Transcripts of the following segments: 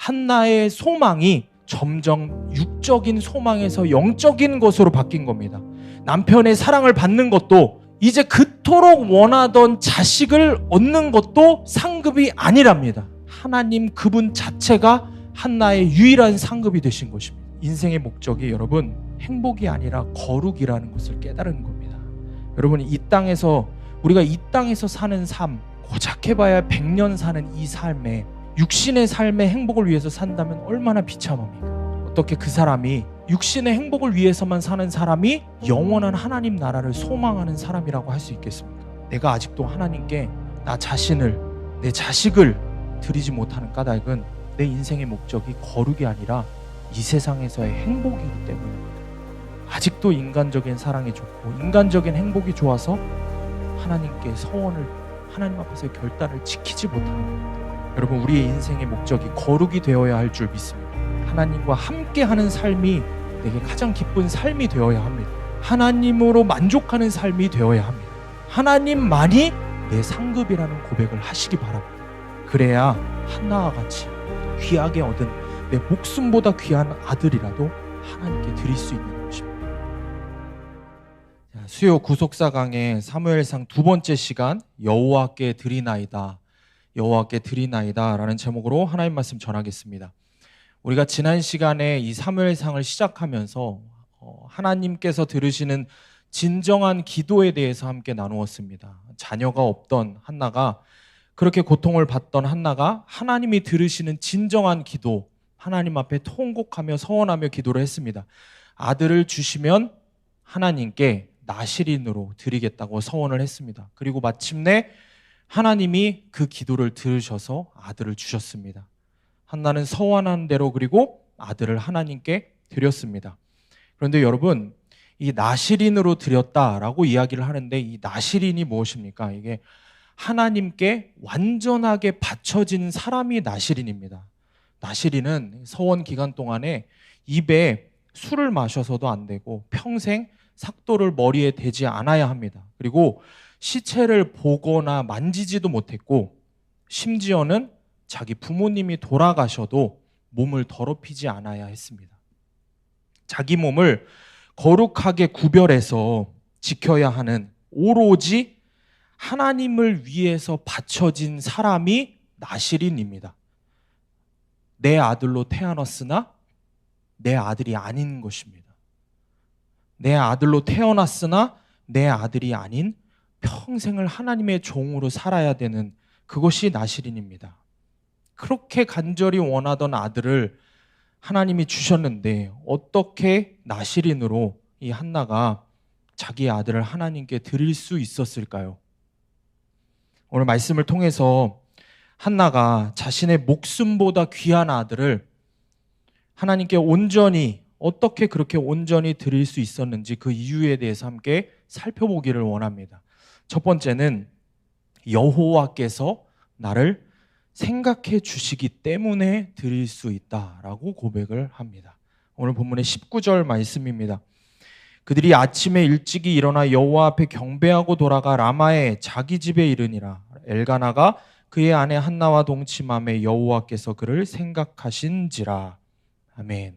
한나의 소망이 점점 육적인 소망에서 영적인 것으로 바뀐 겁니다. 남편의 사랑을 받는 것도 이제 그토록 원하던 자식을 얻는 것도 상급이 아니랍니다. 하나님 그분 자체가 한나의 유일한 상급이 되신 것입니다. 인생의 목적이 여러분 행복이 아니라 거룩이라는 것을 깨달은 겁니다. 여러분 우리가 이 땅에서 사는 삶, 고작 해봐야 100년 사는 이 삶에 육신의 삶의 행복을 위해서 산다면 얼마나 비참합니까? 어떻게 그 사람이 육신의 행복을 위해서만 사는 사람이 영원한 하나님 나라를 소망하는 사람이라고 할 수 있겠습니까? 내가 아직도 하나님께 나 자신을, 내 자식을 드리지 못하는 까닭은 내 인생의 목적이 거룩이 아니라 이 세상에서의 행복이기 때문입니다. 아직도 인간적인 사랑이 좋고 인간적인 행복이 좋아서 하나님께 하나님 앞에서 결단을 지키지 못하는 겁니다. 여러분, 우리의 인생의 목적이 거룩이 되어야 할 줄 믿습니다. 하나님과 함께하는 삶이 내게 가장 기쁜 삶이 되어야 합니다. 하나님으로 만족하는 삶이 되어야 합니다. 하나님만이 내 상급이라는 고백을 하시기 바랍니다. 그래야 한나와 같이 귀하게 얻은 내 목숨보다 귀한 아들이라도 하나님께 드릴 수 있는 것입니다. 수요 구속사 강의 사무엘상 2번째 시간, 여호와께 드리나이다, 여호와께 드리나이다 라는 제목으로 하나님 말씀 전하겠습니다. 우리가 지난 시간에 이 사무엘상을 시작하면서 하나님께서 들으시는 진정한 기도에 대해서 함께 나누었습니다. 자녀가 없던 한나가, 그렇게 고통을 받던 한나가 하나님이 들으시는 진정한 기도, 하나님 앞에 통곡하며 서원하며 기도를 했습니다. 아들을 주시면 하나님께 나실인으로 드리겠다고 서원을 했습니다. 그리고 마침내 하나님이 그 기도를 들으셔서 아들을 주셨습니다. 한나는 서원한 대로 그리고 아들을 하나님께 드렸습니다. 그런데 여러분, 이 나실인으로 드렸다라고 이야기를 하는데, 이 나실인이 무엇입니까? 이게 하나님께 완전하게 바쳐진 사람이 나실인입니다. 나실인은 서원 기간 동안에 입에 술을 마셔서도 안 되고 평생 삭도를 머리에 대지 않아야 합니다. 그리고 시체를 보거나 만지지도 못했고, 심지어는 자기 부모님이 돌아가셔도 몸을 더럽히지 않아야 했습니다. 자기 몸을 거룩하게 구별해서 지켜야 하는 오로지 하나님을 위해서 바쳐진 사람이 나실인입니다. 내 아들로 태어났으나 내 아들이 아닌 것입니다. 내 아들로 태어났으나 내 아들이 아닌 평생을 하나님의 종으로 살아야 되는 그것이 나실인입니다. 그렇게 간절히 원하던 아들을 하나님이 주셨는데 어떻게 나실인으로 이 한나가 자기 아들을 하나님께 드릴 수 있었을까요? 오늘 말씀을 통해서 한나가 자신의 목숨보다 귀한 아들을 하나님께 온전히, 어떻게 그렇게 온전히 드릴 수 있었는지 그 이유에 대해서 함께 살펴보기를 원합니다. 첫 번째는 여호와께서 나를 생각해 주시기 때문에 드릴 수 있다라고 고백을 합니다. 오늘 본문의 19절 말씀입니다. 그들이 아침에 일찍이 일어나 여호와 앞에 경배하고 돌아가 라마에 자기 집에 이르니라. 엘가나가 그의 아내 한나와 동침함에 여호와께서 그를 생각하신지라. 아멘.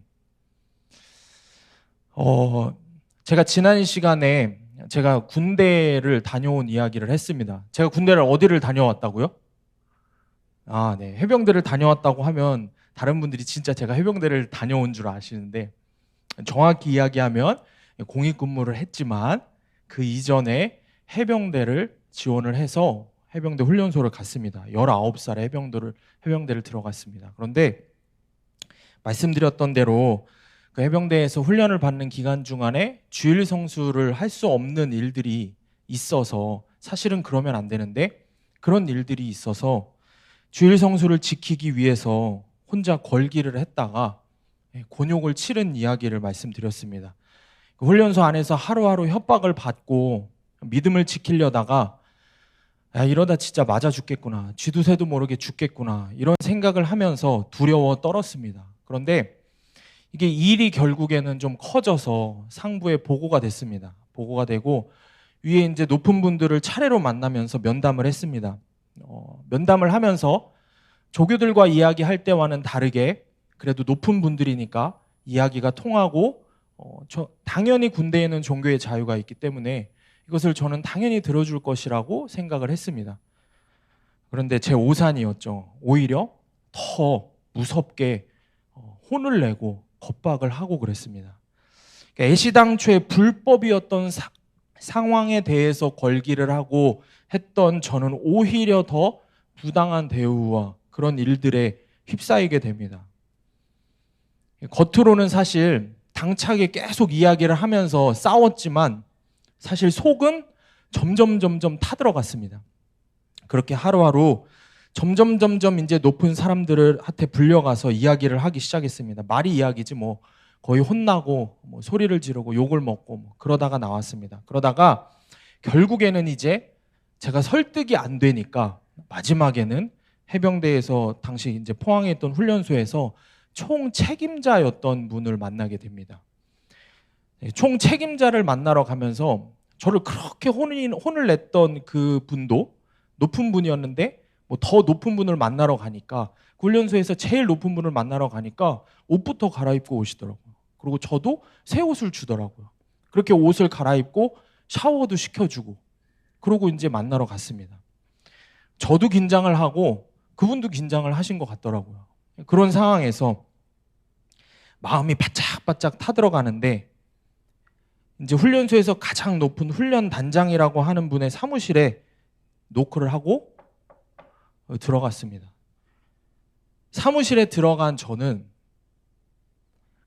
제가 지난 시간에 제가 군대를 다녀온 이야기를 했습니다. 제가 군대를 어디를 다녀왔다고요? 네. 해병대를 다녀왔다고 하면 다른 분들이 진짜 제가 해병대를 다녀온 줄 아시는데, 정확히 이야기하면 공익근무를 했지만 그 이전에 해병대를 지원을 해서 해병대 훈련소를 갔습니다. 19살에 해병대를 들어갔습니다. 그런데 말씀드렸던 대로 그 해병대에서 훈련을 받는 기간 중간에 주일 성수를 할 수 없는 일들이 있어서, 사실은 그러면 안 되는데 그런 일들이 있어서 주일 성수를 지키기 위해서 혼자 걸기를 했다가 곤욕을 치른 이야기를 말씀드렸습니다. 훈련소 안에서 하루하루 협박을 받고 믿음을 지키려다가 이러다 진짜 맞아 죽겠구나, 쥐도 새도 모르게 죽겠구나, 이런 생각을 하면서 두려워 떨었습니다. 그런데 이게 일이 결국에는 좀 커져서 상부에 보고가 됐습니다. 보고가 되고 위에 이제 높은 분들을 차례로 만나면서 면담을 했습니다. 면담을 하면서 조교들과 이야기할 때와는 다르게 그래도 높은 분들이니까 이야기가 통하고 당연히 군대에는 종교의 자유가 있기 때문에 이것을 저는 당연히 들어줄 것이라고 생각을 했습니다. 그런데 제 오산이었죠. 오히려 더 무섭게 혼을 내고 겁박을 하고 그랬습니다. 그러니까 애시당초에 불법이었던 상황에 대해서 걸기를 하고 했던 저는 오히려 더 부당한 대우와 그런 일들에 휩싸이게 됩니다. 겉으로는 사실 당차게 계속 이야기를 하면서 싸웠지만 사실 속은 점점 타들어갔습니다. 그렇게 하루하루 점점 이제 높은 사람들한테 불려가서 이야기를 하기 시작했습니다. 말이 이야기지 뭐 거의 혼나고 뭐 소리를 지르고 욕을 먹고 뭐 그러다가 나왔습니다. 그러다가 결국에는 이제 제가 설득이 안 되니까 마지막에는 해병대에서 당시 이제 포항에 있던 훈련소에서 총 책임자였던 분을 만나게 됩니다. 총 책임자를 만나러 가면서 저를 그렇게 혼을 냈던 그 분도 높은 분이었는데 뭐 더 높은 분을 만나러 가니까 훈련소에서 제일 높은 분을 만나러 가니까 옷부터 갈아입고 오시더라고요. 그리고 저도 새 옷을 주더라고요. 그렇게 옷을 갈아입고 샤워도 시켜주고 그러고 이제 만나러 갔습니다. 저도 긴장을 하고 그분도 긴장을 하신 것 같더라고요. 그런 상황에서 마음이 바짝바짝 타들어가는데 이제 훈련소에서 가장 높은 훈련 단장이라고 하는 분의 사무실에 노크를 하고 들어갔습니다. 사무실에 들어간 저는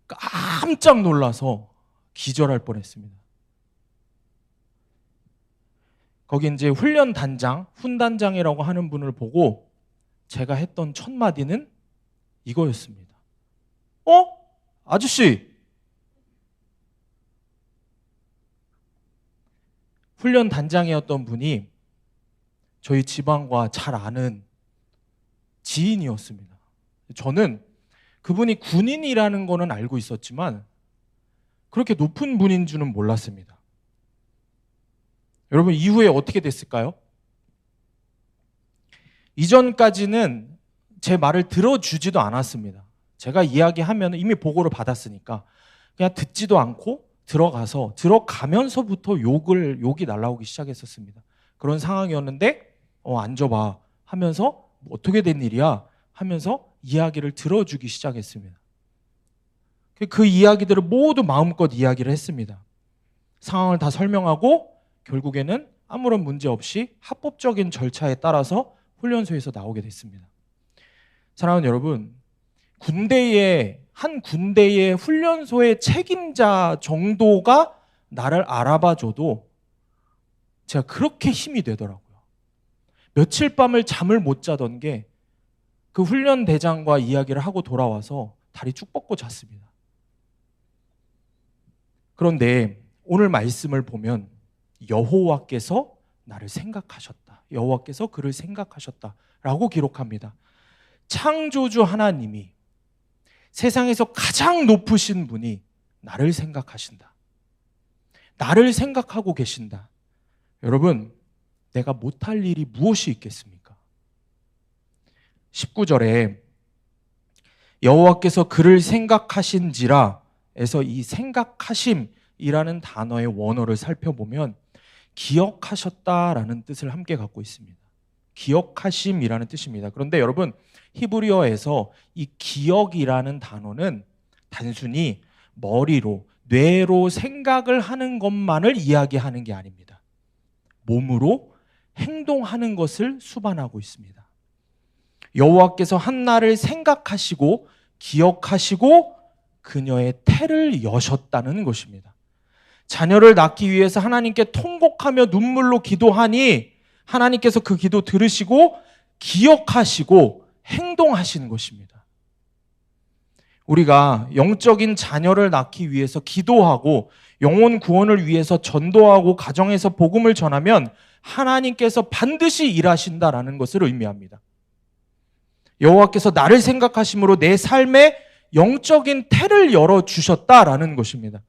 깜짝 놀라서 기절할 뻔했습니다. 거기 이제 훈련 단장, 훈단장이라고 하는 분을 보고 제가 했던 첫 마디는 이거였습니다. 아저씨! 훈련 단장이었던 분이 저희 집안과 잘 아는 지인이었습니다. 저는 그분이 군인이라는 거는 알고 있었지만 그렇게 높은 분인 줄은 몰랐습니다. 여러분 이후에 어떻게 됐을까요? 이전까지는 제 말을 들어주지도 않았습니다. 제가 이야기하면 이미 보고를 받았으니까 그냥 듣지도 않고 들어가면서부터 욕이 날라오기 시작했었습니다. 그런 상황이었는데 앉아봐 하면서 뭐 어떻게 된 일이야 하면서 이야기를 들어주기 시작했습니다. 그 이야기들을 모두 마음껏 이야기를 했습니다. 상황을 다 설명하고 결국에는 아무런 문제 없이 합법적인 절차에 따라서 훈련소에서 나오게 됐습니다. 사랑하는 여러분, 한 군대의 훈련소의 책임자 정도가 나를 알아봐줘도 제가 그렇게 힘이 되더라고요. 며칠 밤을 잠을 못 자던 게 그 훈련 대장과 이야기를 하고 돌아와서 다리 쭉 뻗고 잤습니다. 그런데 오늘 말씀을 보면 여호와께서 나를 생각하셨다. 여호와께서 그를 생각하셨다라고 기록합니다. 창조주 하나님이 세상에서 가장 높으신 분이 나를 생각하신다. 나를 생각하고 계신다. 여러분, 내가 못할 일이 무엇이 있겠습니까? 19절에 여호와께서 그를 생각하신지라 에서 이 생각하심이라는 단어의 원어를 살펴보면 기억하셨다라는 뜻을 함께 갖고 있습니다. 기억하심이라는 뜻입니다. 그런데 여러분 히브리어에서 이 기억이라는 단어는 단순히 머리로, 뇌로 생각을 하는 것만을 이야기하는 게 아닙니다. 몸으로 행동하는 것을 수반하고 있습니다. 여호와께서 한나를 생각하시고 기억하시고 그녀의 태를 여셨다는 것입니다. 자녀를 낳기 위해서 하나님께 통곡하며 눈물로 기도하니 하나님께서 그 기도 들으시고 기억하시고 행동하시는 것입니다. 우리가 영적인 자녀를 낳기 위해서 기도하고 영혼 구원을 위해서 전도하고 가정에서 복음을 전하면 하나님께서 반드시 일하신다라는 것을 의미합니다. 여호와께서 나를 생각하심으로 내 삶에 영적인 태를 열어주셨다라는 것입니다.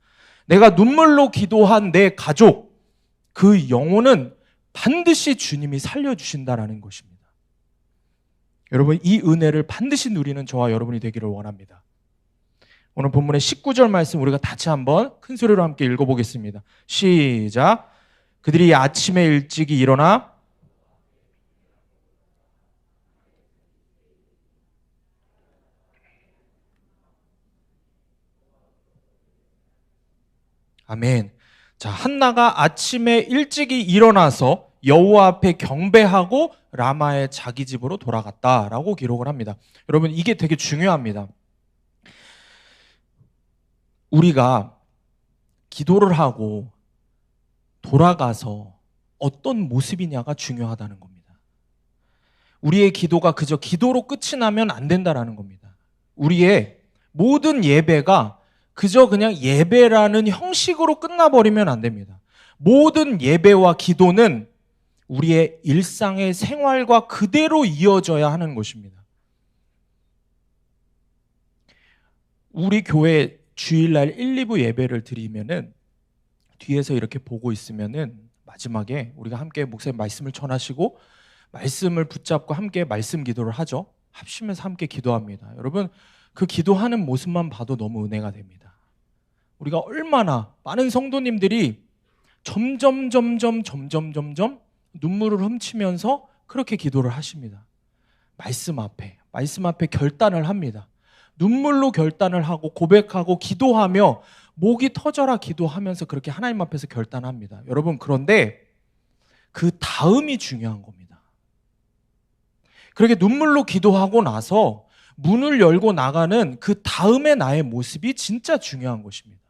내가 눈물로 기도한 내 가족, 그 영혼은 반드시 주님이 살려주신다라는 것입니다. 여러분, 이 은혜를 반드시 누리는 저와 여러분이 되기를 원합니다. 오늘 본문의 19절 말씀 우리가 다시 한번 큰 소리로 함께 읽어보겠습니다. 시작. 그들이 아침에 일찍이 일어나 아멘. 자, 한나가 아침에 일찍이 일어나서 여호와 앞에 경배하고 라마의 자기 집으로 돌아갔다라고 기록을 합니다. 여러분, 이게 되게 중요합니다. 우리가 기도를 하고 돌아가서 어떤 모습이냐가 중요하다는 겁니다. 우리의 기도가 그저 기도로 끝이 나면 안 된다라는 겁니다. 우리의 모든 예배가 그저 그냥 예배라는 형식으로 끝나버리면 안 됩니다. 모든 예배와 기도는 우리의 일상의 생활과 그대로 이어져야 하는 것입니다. 우리 교회 주일날 1, 2부 예배를 드리면은 뒤에서 이렇게 보고 있으면은 마지막에 우리가 함께 목사님 말씀을 전하시고 말씀을 붙잡고 함께 말씀 기도를 하죠. 합심해서 함께 기도합니다. 여러분, 그 기도하는 모습만 봐도 너무 은혜가 됩니다. 우리가 얼마나 많은 성도님들이 점점 눈물을 훔치면서 그렇게 기도를 하십니다. 말씀 앞에 결단을 합니다. 눈물로 결단을 하고 고백하고 기도하며 목이 터져라 기도하면서 그렇게 하나님 앞에서 결단합니다. 여러분, 그런데 그 다음이 중요한 겁니다. 그렇게 눈물로 기도하고 나서 문을 열고 나가는 그 다음의 나의 모습이 진짜 중요한 것입니다.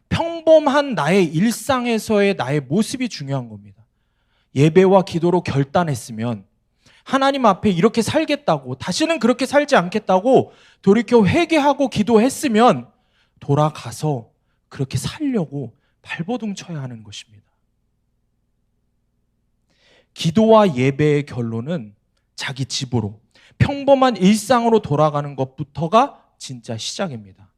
평범한 나의 일상에서의 나의 모습이 중요한 겁니다. 예배와 기도로 결단했으면 하나님 앞에 이렇게 살겠다고, 다시는 그렇게 살지 않겠다고 돌이켜 회개하고 기도했으면 돌아가서 그렇게 살려고 발버둥 쳐야 하는 것입니다. 기도와 예배의 결론은 자기 집으로, 평범한 일상으로 돌아가는 것부터가 진짜 시작입니다.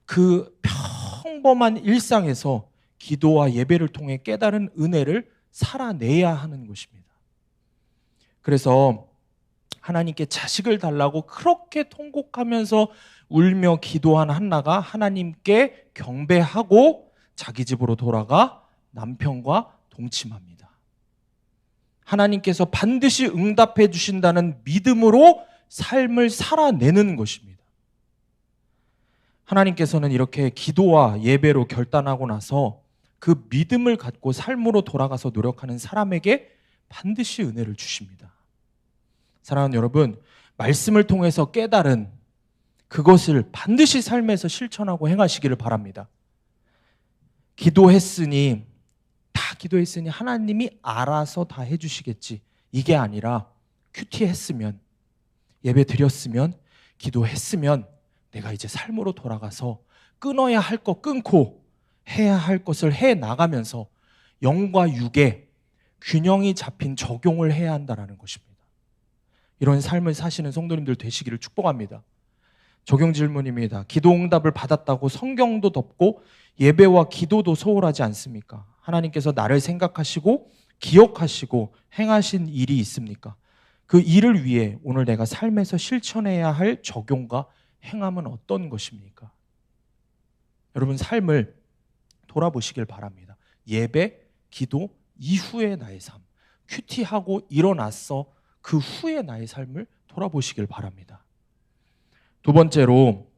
그 평범한 일상에서 기도와 예배를 통해 깨달은 은혜를 살아내야 하는 것입니다. 그래서 하나님께 자식을 달라고 그렇게 통곡하면서 울며 기도한 한나가 하나님께 경배하고 자기 집으로 돌아가 남편과 동침합니다. 하나님께서 반드시 응답해 주신다는 믿음으로 삶을 살아내는 것입니다. 하나님께서는 이렇게 기도와 예배로 결단하고 나서 그 믿음을 갖고 삶으로 돌아가서 노력하는 사람에게 반드시 은혜를 주십니다. 사랑하는 여러분, 말씀을 통해서 깨달은 그것을 반드시 삶에서 실천하고 행하시기를 바랍니다. 기도했으니 하나님이 알아서 다 해주시겠지, 이게 아니라 큐티했으면, 예배 드렸으면, 기도했으면 내가 이제 삶으로 돌아가서 끊어야 할 것 끊고 해야 할 것을 해 나가면서 영과 육의 균형이 잡힌 적용을 해야 한다는 것입니다. 이런 삶을 사시는 성도님들 되시기를 축복합니다. 적용 질문입니다. 기도 응답을 받았다고 성경도 덮고 예배와 기도도 소홀하지 않습니까? 하나님께서 나를 생각하시고 기억하시고 행하신 일이 있습니까? 그 일을 위해 오늘 내가 삶에서 실천해야 할 적용과 행함은 어떤 것입니까? 여러분, 삶을 돌아보시길 바랍니다. 예배, 기도 이후의 나의 삶, 큐티하고 일어났어 그 후의 나의 삶을 돌아보시길 바랍니다. 두 번째로,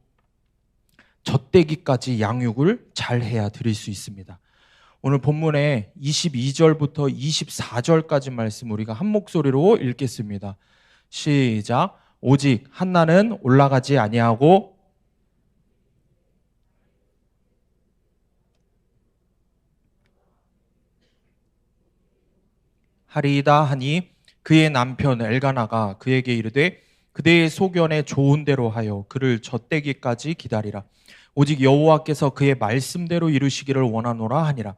젖대기까지 양육을 잘해야 드릴 수 있습니다. 오늘 본문의 22절부터 24절까지 말씀 우리가 한 목소리로 읽겠습니다. 시작. 오직 한나는 올라가지 아니하고 하리이다 하니 그의 남편 엘가나가 그에게 이르되 그대의 소견에 좋은 대로 하여 그를 젖대기까지 기다리라. 오직 여호와께서 그의 말씀대로 이루시기를 원하노라 하니라.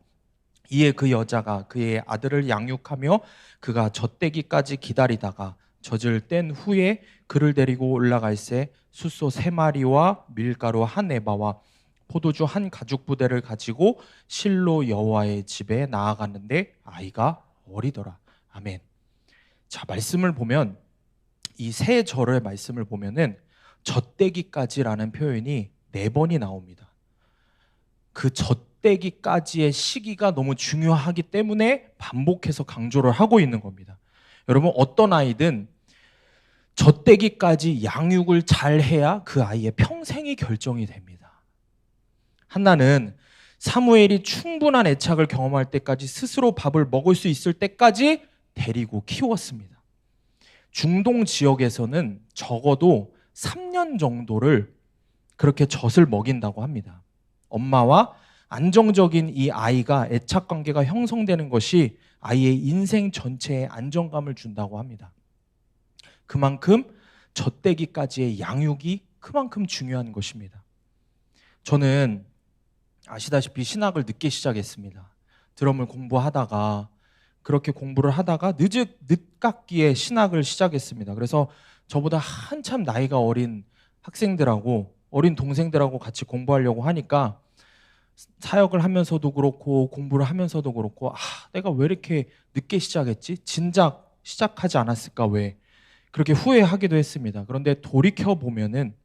이에 그 여자가 그의 아들을 양육하며 그가 젖대기까지 기다리다가 젖을 뗀 후에 그를 데리고 올라갈새 숫소 3마리와 밀가루 1에바와 포도주 1가죽부대를 가지고 실로 여호와의 집에 나아갔는데 아이가 어리더라. 아멘. 자, 말씀을 보면 이 세 절의 말씀을 보면은 젖대기까지라는 표현이 4번이 나옵니다. 그 젖대기까지의 시기가 너무 중요하기 때문에 반복해서 강조를 하고 있는 겁니다. 여러분, 어떤 아이든 젖대기까지 양육을 잘 해야 그 아이의 평생이 결정이 됩니다. 한나는 사무엘이 충분한 애착을 경험할 때까지, 스스로 밥을 먹을 수 있을 때까지 데리고 키웠습니다. 중동 지역에서는 적어도 3년 정도를 그렇게 젖을 먹인다고 합니다. 엄마와 안정적인 이 아이가 애착 관계가 형성되는 것이 아이의 인생 전체에 안정감을 준다고 합니다. 그만큼 젖대기까지의 양육이 그만큼 중요한 것입니다. 저는 아시다시피 신학을 늦게 시작했습니다. 드럼을 공부하다가, 그렇게 공부를 하다가 늦깎이에 신학을 시작했습니다. 그래서 저보다 한참 나이가 어린 학생들하고 어린 동생들하고 같이 공부하려고 하니까 사역을 하면서도 그렇고 공부를 하면서도 그렇고, 내가 왜 이렇게 늦게 시작했지? 진작 시작하지 않았을까? 왜? 그렇게 후회하기도 했습니다. 그런데 돌이켜보면은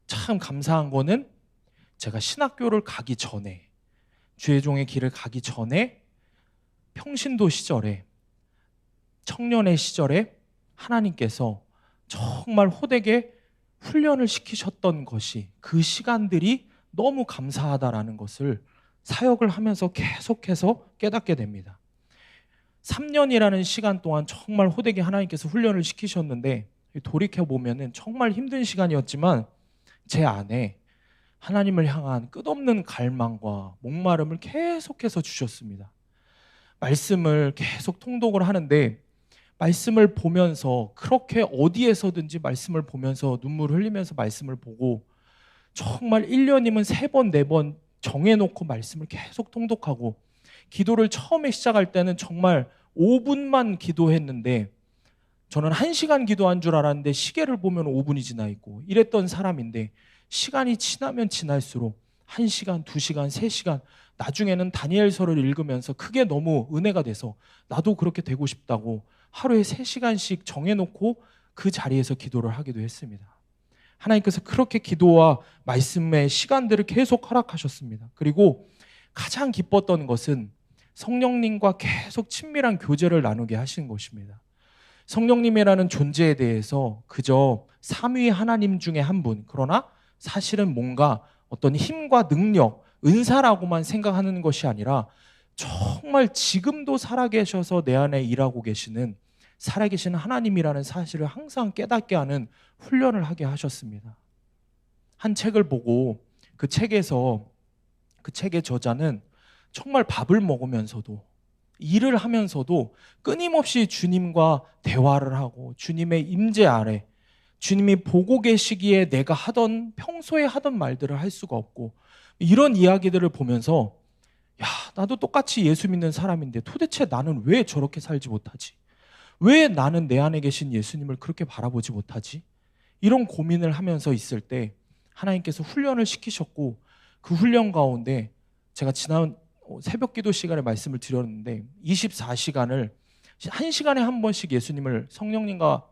참 감사한 거는, 제가 신학교를 가기 전에, 주의 종의 길을 가기 전에, 평신도 시절에, 청년의 시절에 하나님께서 정말 호되게 훈련을 시키셨던 것이, 그 시간들이 너무 감사하다라는 것을 사역을 하면서 계속해서 깨닫게 됩니다. 3년이라는 시간 동안 정말 호되게 하나님께서 훈련을 시키셨는데, 돌이켜보면 정말 힘든 시간이었지만 제 안에 하나님을 향한 끝없는 갈망과 목마름을 계속해서 주셨습니다. 말씀을 계속 통독을 하는데, 말씀을 보면서, 그렇게 어디에서든지 말씀을 보면서 눈물을 흘리면서 말씀을 보고, 정말 1년이면 3번, 4번 정해놓고 말씀을 계속 통독하고, 기도를 처음에 시작할 때는 정말 5분만 기도했는데, 저는 1시간 기도한 줄 알았는데 시계를 보면 5분이 지나 있고 이랬던 사람인데, 시간이 지나면 지날수록 1시간, 2시간, 3시간, 나중에는 다니엘서를 읽으면서 그게 너무 은혜가 돼서 나도 그렇게 되고 싶다고 하루에 3시간씩 정해놓고 그 자리에서 기도를 하기도 했습니다. 하나님께서 그렇게 기도와 말씀의 시간들을 계속 허락하셨습니다. 그리고 가장 기뻤던 것은 성령님과 계속 친밀한 교제를 나누게 하신 것입니다. 성령님이라는 존재에 대해서 그저 삼위 하나님 중에 한 분, 그러나 사실은 뭔가 어떤 힘과 능력, 은사라고만 생각하는 것이 아니라 정말 지금도 살아계셔서 내 안에 일하고 계시는 살아계신 하나님이라는 사실을 항상 깨닫게 하는 훈련을 하게 하셨습니다. 한 책을 보고 그 책에서, 그 책의 저자는 정말 밥을 먹으면서도 일을 하면서도 끊임없이 주님과 대화를 하고, 주님의 임재 아래, 주님이 보고 계시기에 내가 평소에 하던 말들을 할 수가 없고, 이런 이야기들을 보면서 나도 똑같이 예수 믿는 사람인데 도대체 나는 왜 저렇게 살지 못하지? 왜 나는 내 안에 계신 예수님을 그렇게 바라보지 못하지? 이런 고민을 하면서 있을 때 하나님께서 훈련을 시키셨고, 그 훈련 가운데 제가 지난 새벽 기도 시간에 말씀을 드렸는데, 24시간을 1시간에 한 번씩 예수님을, 성령님과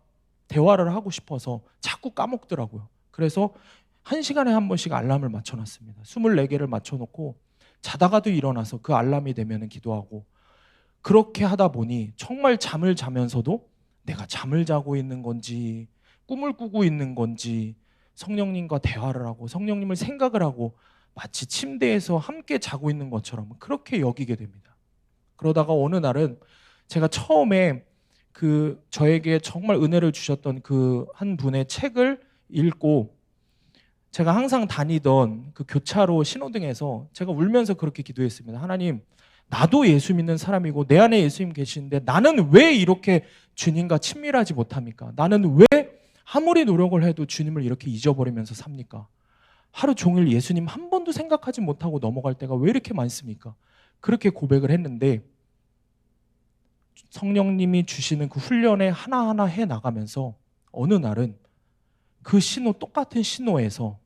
대화를 하고 싶어서 자꾸 까먹더라고요. 그래서 1시간에 한 번씩 알람을 맞춰놨습니다. 24개를 맞춰놓고 자다가도 일어나서 그 알람이 되면 기도하고, 그렇게 하다 보니 정말 잠을 자면서도 내가 잠을 자고 있는 건지 꿈을 꾸고 있는 건지 성령님과 대화를 하고 성령님을 생각을 하고 마치 침대에서 함께 자고 있는 것처럼 그렇게 여기게 됩니다. 그러다가 어느 날은 제가 처음에 저에게 정말 은혜를 주셨던 그 한 분의 책을 읽고, 제가 항상 다니던 그 교차로 신호등에서 제가 울면서 그렇게 기도했습니다. 하나님, 나도 예수 믿는 사람이고 내 안에 예수님 계시는데 나는 왜 이렇게 주님과 친밀하지 못합니까? 나는 왜 아무리 노력을 해도 주님을 이렇게 잊어버리면서 삽니까? 하루 종일 예수님 한 번도 생각하지 못하고 넘어갈 때가 왜 이렇게 많습니까? 그렇게 고백을 했는데, 성령님이 주시는 그 훈련에 하나하나 해 나가면서 어느 날은 그 똑같은 신호에서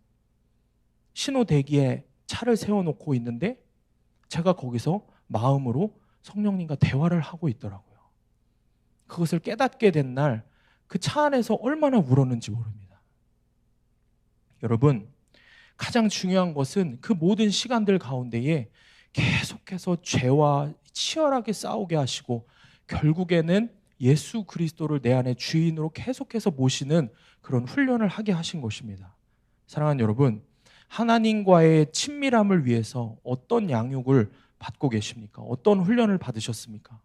신호 대기에 차를 세워놓고 있는데 제가 거기서 마음으로 성령님과 대화를 하고 있더라고요. 그것을 깨닫게 된 날, 그 차 안에서 얼마나 울었는지 모릅니다. 여러분, 가장 중요한 것은 그 모든 시간들 가운데에 계속해서 죄와 치열하게 싸우게 하시고 결국에는 예수 그리스도를 내 안에 주인으로 계속해서 모시는 그런 훈련을 하게 하신 것입니다. 사랑하는 여러분, 하나님과의 친밀함을 위해서 어떤 양육을 받고 계십니까? 어떤 훈련을 받으셨습니까?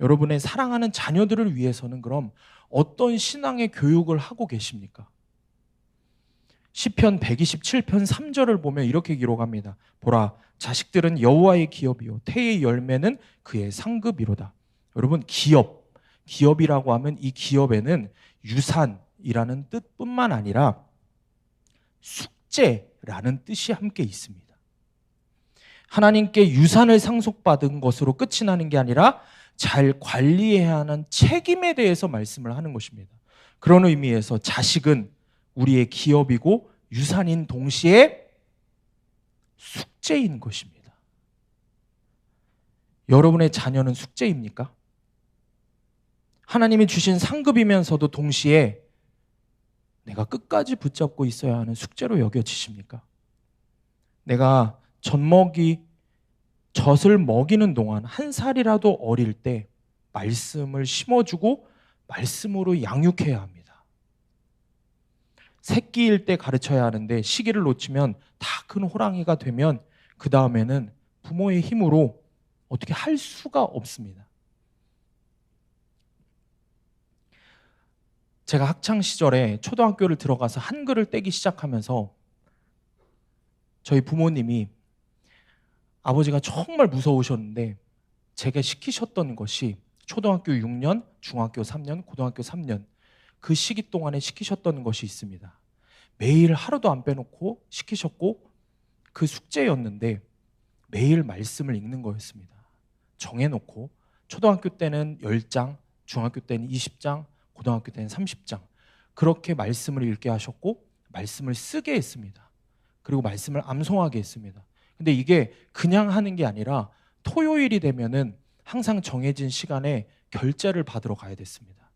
여러분의 사랑하는 자녀들을 위해서는 그럼 어떤 신앙의 교육을 하고 계십니까? 시편 127편 3절을 보면 이렇게 기록합니다. 보라, 자식들은 여호와의 기업이요 태의 열매는 그의 상급이로다. 여러분, 기업이라고 하면 이 기업에는 유산이라는 뜻뿐만 아니라 숙제라는 뜻이 함께 있습니다. 하나님께 유산을 상속받은 것으로 끝이 나는 게 아니라 잘 관리해야 하는 책임에 대해서 말씀을 하는 것입니다. 그런 의미에서 자식은 우리의 기업이고 유산인 동시에 숙제인 것입니다. 여러분의 자녀는 숙제입니까? 하나님이 주신 상급이면서도 동시에 내가 끝까지 붙잡고 있어야 하는 숙제로 여겨지십니까? 내가 젖을 먹이는 동안 한 살이라도 어릴 때 말씀을 심어주고 말씀으로 양육해야 합니다. 새끼일 때 가르쳐야 하는데 시기를 놓치면 다 큰 호랑이가 되면 그 다음에는 부모의 힘으로 어떻게 할 수가 없습니다. 제가 학창 시절에 초등학교를 들어가서 한글을 떼기 시작하면서 저희 부모님이 아버지가 정말 무서우셨는데 제가 시키셨던 것이 초등학교 6년, 중학교 3년, 고등학교 3년 그 시기 동안에 시키셨던 것이 있습니다. 매일 하루도 안 빼놓고 시키셨고 그 숙제였는데 매일 말씀을 읽는 거였습니다. 정해놓고 초등학교 때는 10장, 중학교 때는 20장, 고등학교 때는 30장 그렇게 말씀을 읽게 하셨고 말씀을 쓰게 했습니다. 그리고 말씀을 암송하게 했습니다. 근데 이게 그냥 하는 게 아니라 토요일이 되면은 항상 정해진 시간에 결제를 받으러 가야 됐습니다.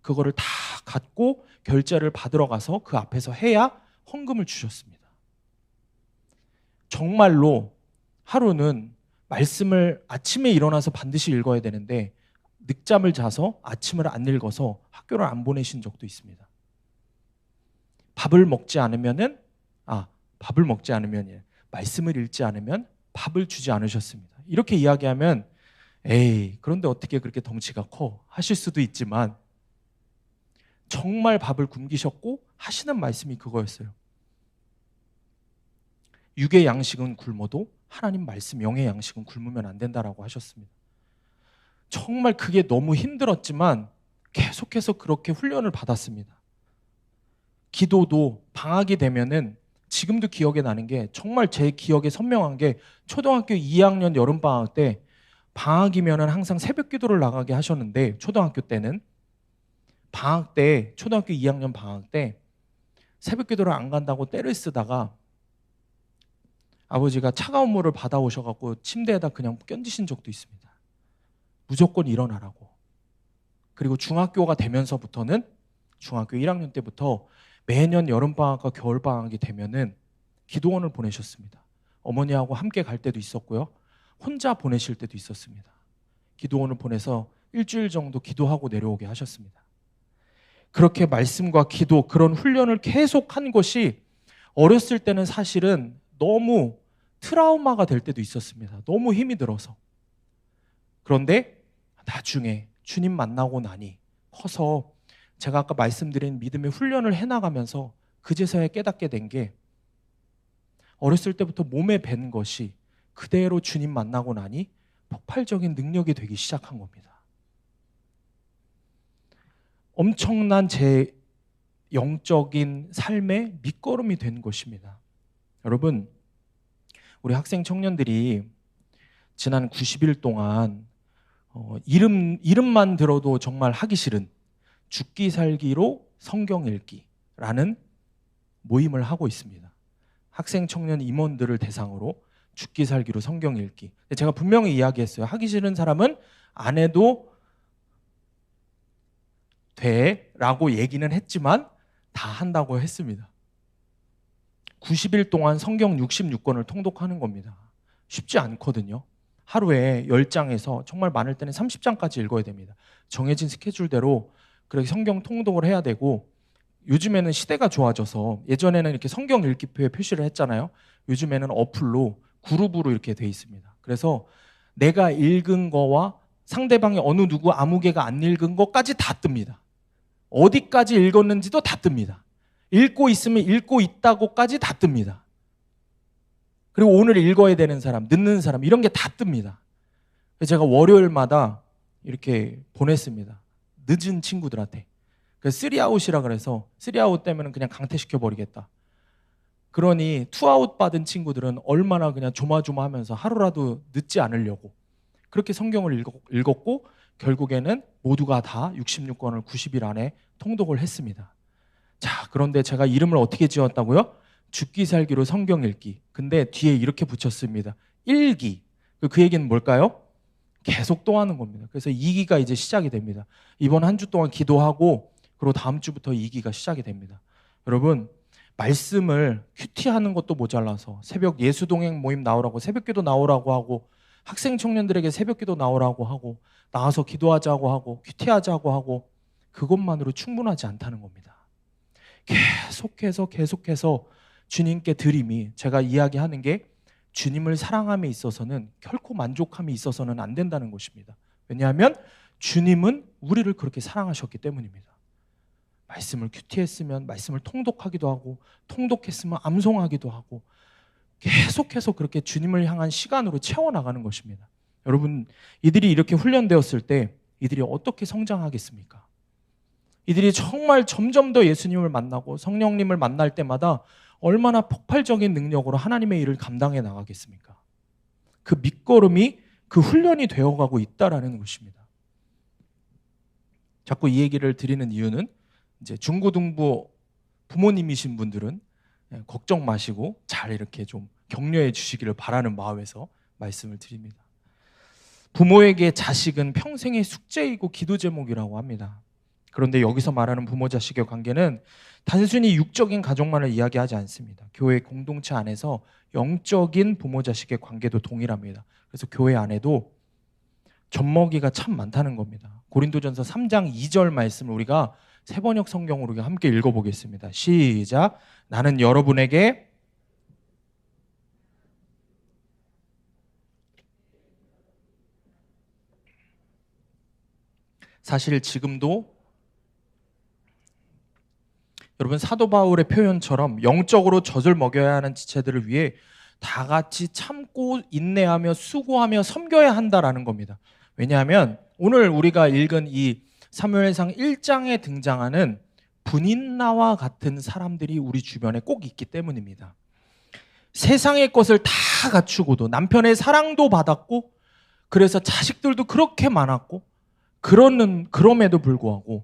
그거를 다 갖고 결제를 받으러 가서 그 앞에서 해야 헌금을 주셨습니다. 정말로 하루는 말씀을 아침에 일어나서 반드시 읽어야 되는데 늦잠을 자서 아침을 안 읽어서 학교를 안 보내신 적도 있습니다. 밥을 먹지 않으면 말씀을 읽지 않으면 밥을 주지 않으셨습니다. 이렇게 이야기하면 에이, 그런데 어떻게 그렇게 덩치가 커? 하실 수도 있지만 정말 밥을 굶기셨고 하시는 말씀이 그거였어요. 육의 양식은 굶어도 하나님 말씀 영의 양식은 굶으면 안 된다라고 하셨습니다. 정말 그게 너무 힘들었지만 계속해서 그렇게 훈련을 받았습니다. 기도도 방학이 되면은 지금도 기억에 나는 게 정말 제 기억에 선명한 게 초등학교 2학년 여름방학 때 방학이면은 항상 새벽 기도를 나가게 하셨는데 초등학교 때는 방학 때 초등학교 2학년 방학 때 새벽 기도를 안 간다고 떼를 쓰다가 아버지가 차가운 물을 받아오셔갖고 침대에다 그냥 껴드신 적도 있습니다. 무조건 일어나라고. 그리고 중학교가 되면서부터는 중학교 1학년 때부터 매년 여름방학과 겨울방학이 되면은 기도원을 보내셨습니다. 어머니하고 함께 갈 때도 있었고요. 혼자 보내실 때도 있었습니다. 기도원을 보내서 일주일 정도 기도하고 내려오게 하셨습니다. 그렇게 말씀과 기도 그런 훈련을 계속 한 것이 어렸을 때는 사실은 너무 트라우마가 될 때도 있었습니다. 너무 힘이 들어서. 그런데 나중에 주님 만나고 나니 커서 제가 아까 말씀드린 믿음의 훈련을 해나가면서 그제서야 깨닫게 된 게 어렸을 때부터 몸에 밴 것이 그대로 주님 만나고 나니 폭발적인 능력이 되기 시작한 겁니다. 엄청난 제 영적인 삶의 밑거름이 된 것입니다. 여러분, 우리 학생 청년들이 지난 90일 동안 이름만 들어도 정말 하기 싫은 죽기 살기로 성경 읽기라는 모임을 하고 있습니다. 학생 청년 임원들을 대상으로 죽기 살기로 성경 읽기. 제가 분명히 이야기했어요. 하기 싫은 사람은 안 해도 돼 라고 얘기는 했지만 다 한다고 했습니다. 90일 동안 성경 66권을 통독하는 겁니다. 쉽지 않거든요. 하루에 10장에서 정말 많을 때는 30장까지 읽어야 됩니다. 정해진 스케줄대로 그렇게 성경 통독을 해야 되고, 요즘에는 시대가 좋아져서 예전에는 이렇게 성경 읽기표에 표시를 했잖아요. 요즘에는 어플로 그룹으로 이렇게 돼 있습니다. 그래서 내가 읽은 거와 상대방이 어느 누구 아무 개가 안 읽은 것까지 다 뜹니다. 어디까지 읽었는지도 다 뜹니다. 읽고 있으면 읽고 있다고까지 다 뜹니다. 그리고 오늘 읽어야 되는 사람, 늦는 사람, 이런 게 다 뜹니다. 제가 월요일마다 이렇게 보냈습니다. 늦은 친구들한테. 그래서 3아웃이라 그래서 3아웃 되면 그냥 강퇴시켜 버리겠다. 그러니 2아웃 받은 친구들은 얼마나 그냥 조마조마하면서 하루라도 늦지 않으려고 그렇게 성경을 읽었고, 결국에는 모두가 다 66권을 90일 안에 통독을 했습니다. 자, 그런데 제가 이름을 어떻게 지었다고요? 죽기 살기로 성경 읽기. 근데 뒤에 이렇게 붙였습니다. 1기. 그 얘기는 뭘까요? 계속 또 하는 겁니다. 그래서 2기가 이제 시작이 됩니다. 이번 한 주 동안 기도하고 그리고 다음 주부터 2기가 시작이 됩니다. 여러분, 말씀을 큐티하는 것도 모자라서 새벽 예수동행 모임 나오라고, 새벽기도 나오라고 하고, 학생 청년들에게 새벽기도 나오라고 하고, 나와서 기도하자고 하고, 큐티하자고 하고, 그것만으로 충분하지 않다는 겁니다. 계속해서 주님께 드림이, 제가 이야기하는 게 주님을 사랑함에 있어서는 결코 만족함이 있어서는 안 된다는 것입니다. 왜냐하면 주님은 우리를 그렇게 사랑하셨기 때문입니다. 말씀을 큐티했으면 말씀을 통독하기도 하고, 통독했으면 암송하기도 하고, 계속해서 그렇게 주님을 향한 시간으로 채워나가는 것입니다. 여러분, 이들이 이렇게 훈련되었을 때 이들이 어떻게 성장하겠습니까? 이들이 정말 점점 더 예수님을 만나고 성령님을 만날 때마다 얼마나 폭발적인 능력으로 하나님의 일을 감당해 나가겠습니까? 그 밑거름이, 그 훈련이 되어가고 있다라는 것입니다. 자꾸 이 얘기를 드리는 이유는, 이제 중고등부 부모님이신 분들은 걱정 마시고 잘 이렇게 좀 격려해 주시기를 바라는 마음에서 말씀을 드립니다. 부모에게 자식은 평생의 숙제이고 기도 제목이라고 합니다. 그런데 여기서 말하는 부모 자식의 관계는 단순히 육적인 가족만을 이야기하지 않습니다. 교회 공동체 안에서 영적인 부모 자식의 관계도 동일합니다. 그래서 교회 안에도 젖먹이가 참 많다는 겁니다. 고린도전서 3장 2절 말씀을 우리가 세번역 성경으로 함께 읽어보겠습니다. 시작. 나는 여러분에게 사실 지금도 여러분, 사도 바울의 표현처럼 영적으로 젖을 먹여야 하는 지체들을 위해 다 같이 참고 인내하며 수고하며 섬겨야 한다라는 겁니다. 왜냐하면 오늘 우리가 읽은 이 사무엘상 1장에 등장하는 분인나와 같은 사람들이 우리 주변에 꼭 있기 때문입니다. 세상의 것을 다 갖추고도 남편의 사랑도 받았고, 그래서 자식들도 그렇게 많았고, 그럼에도 불구하고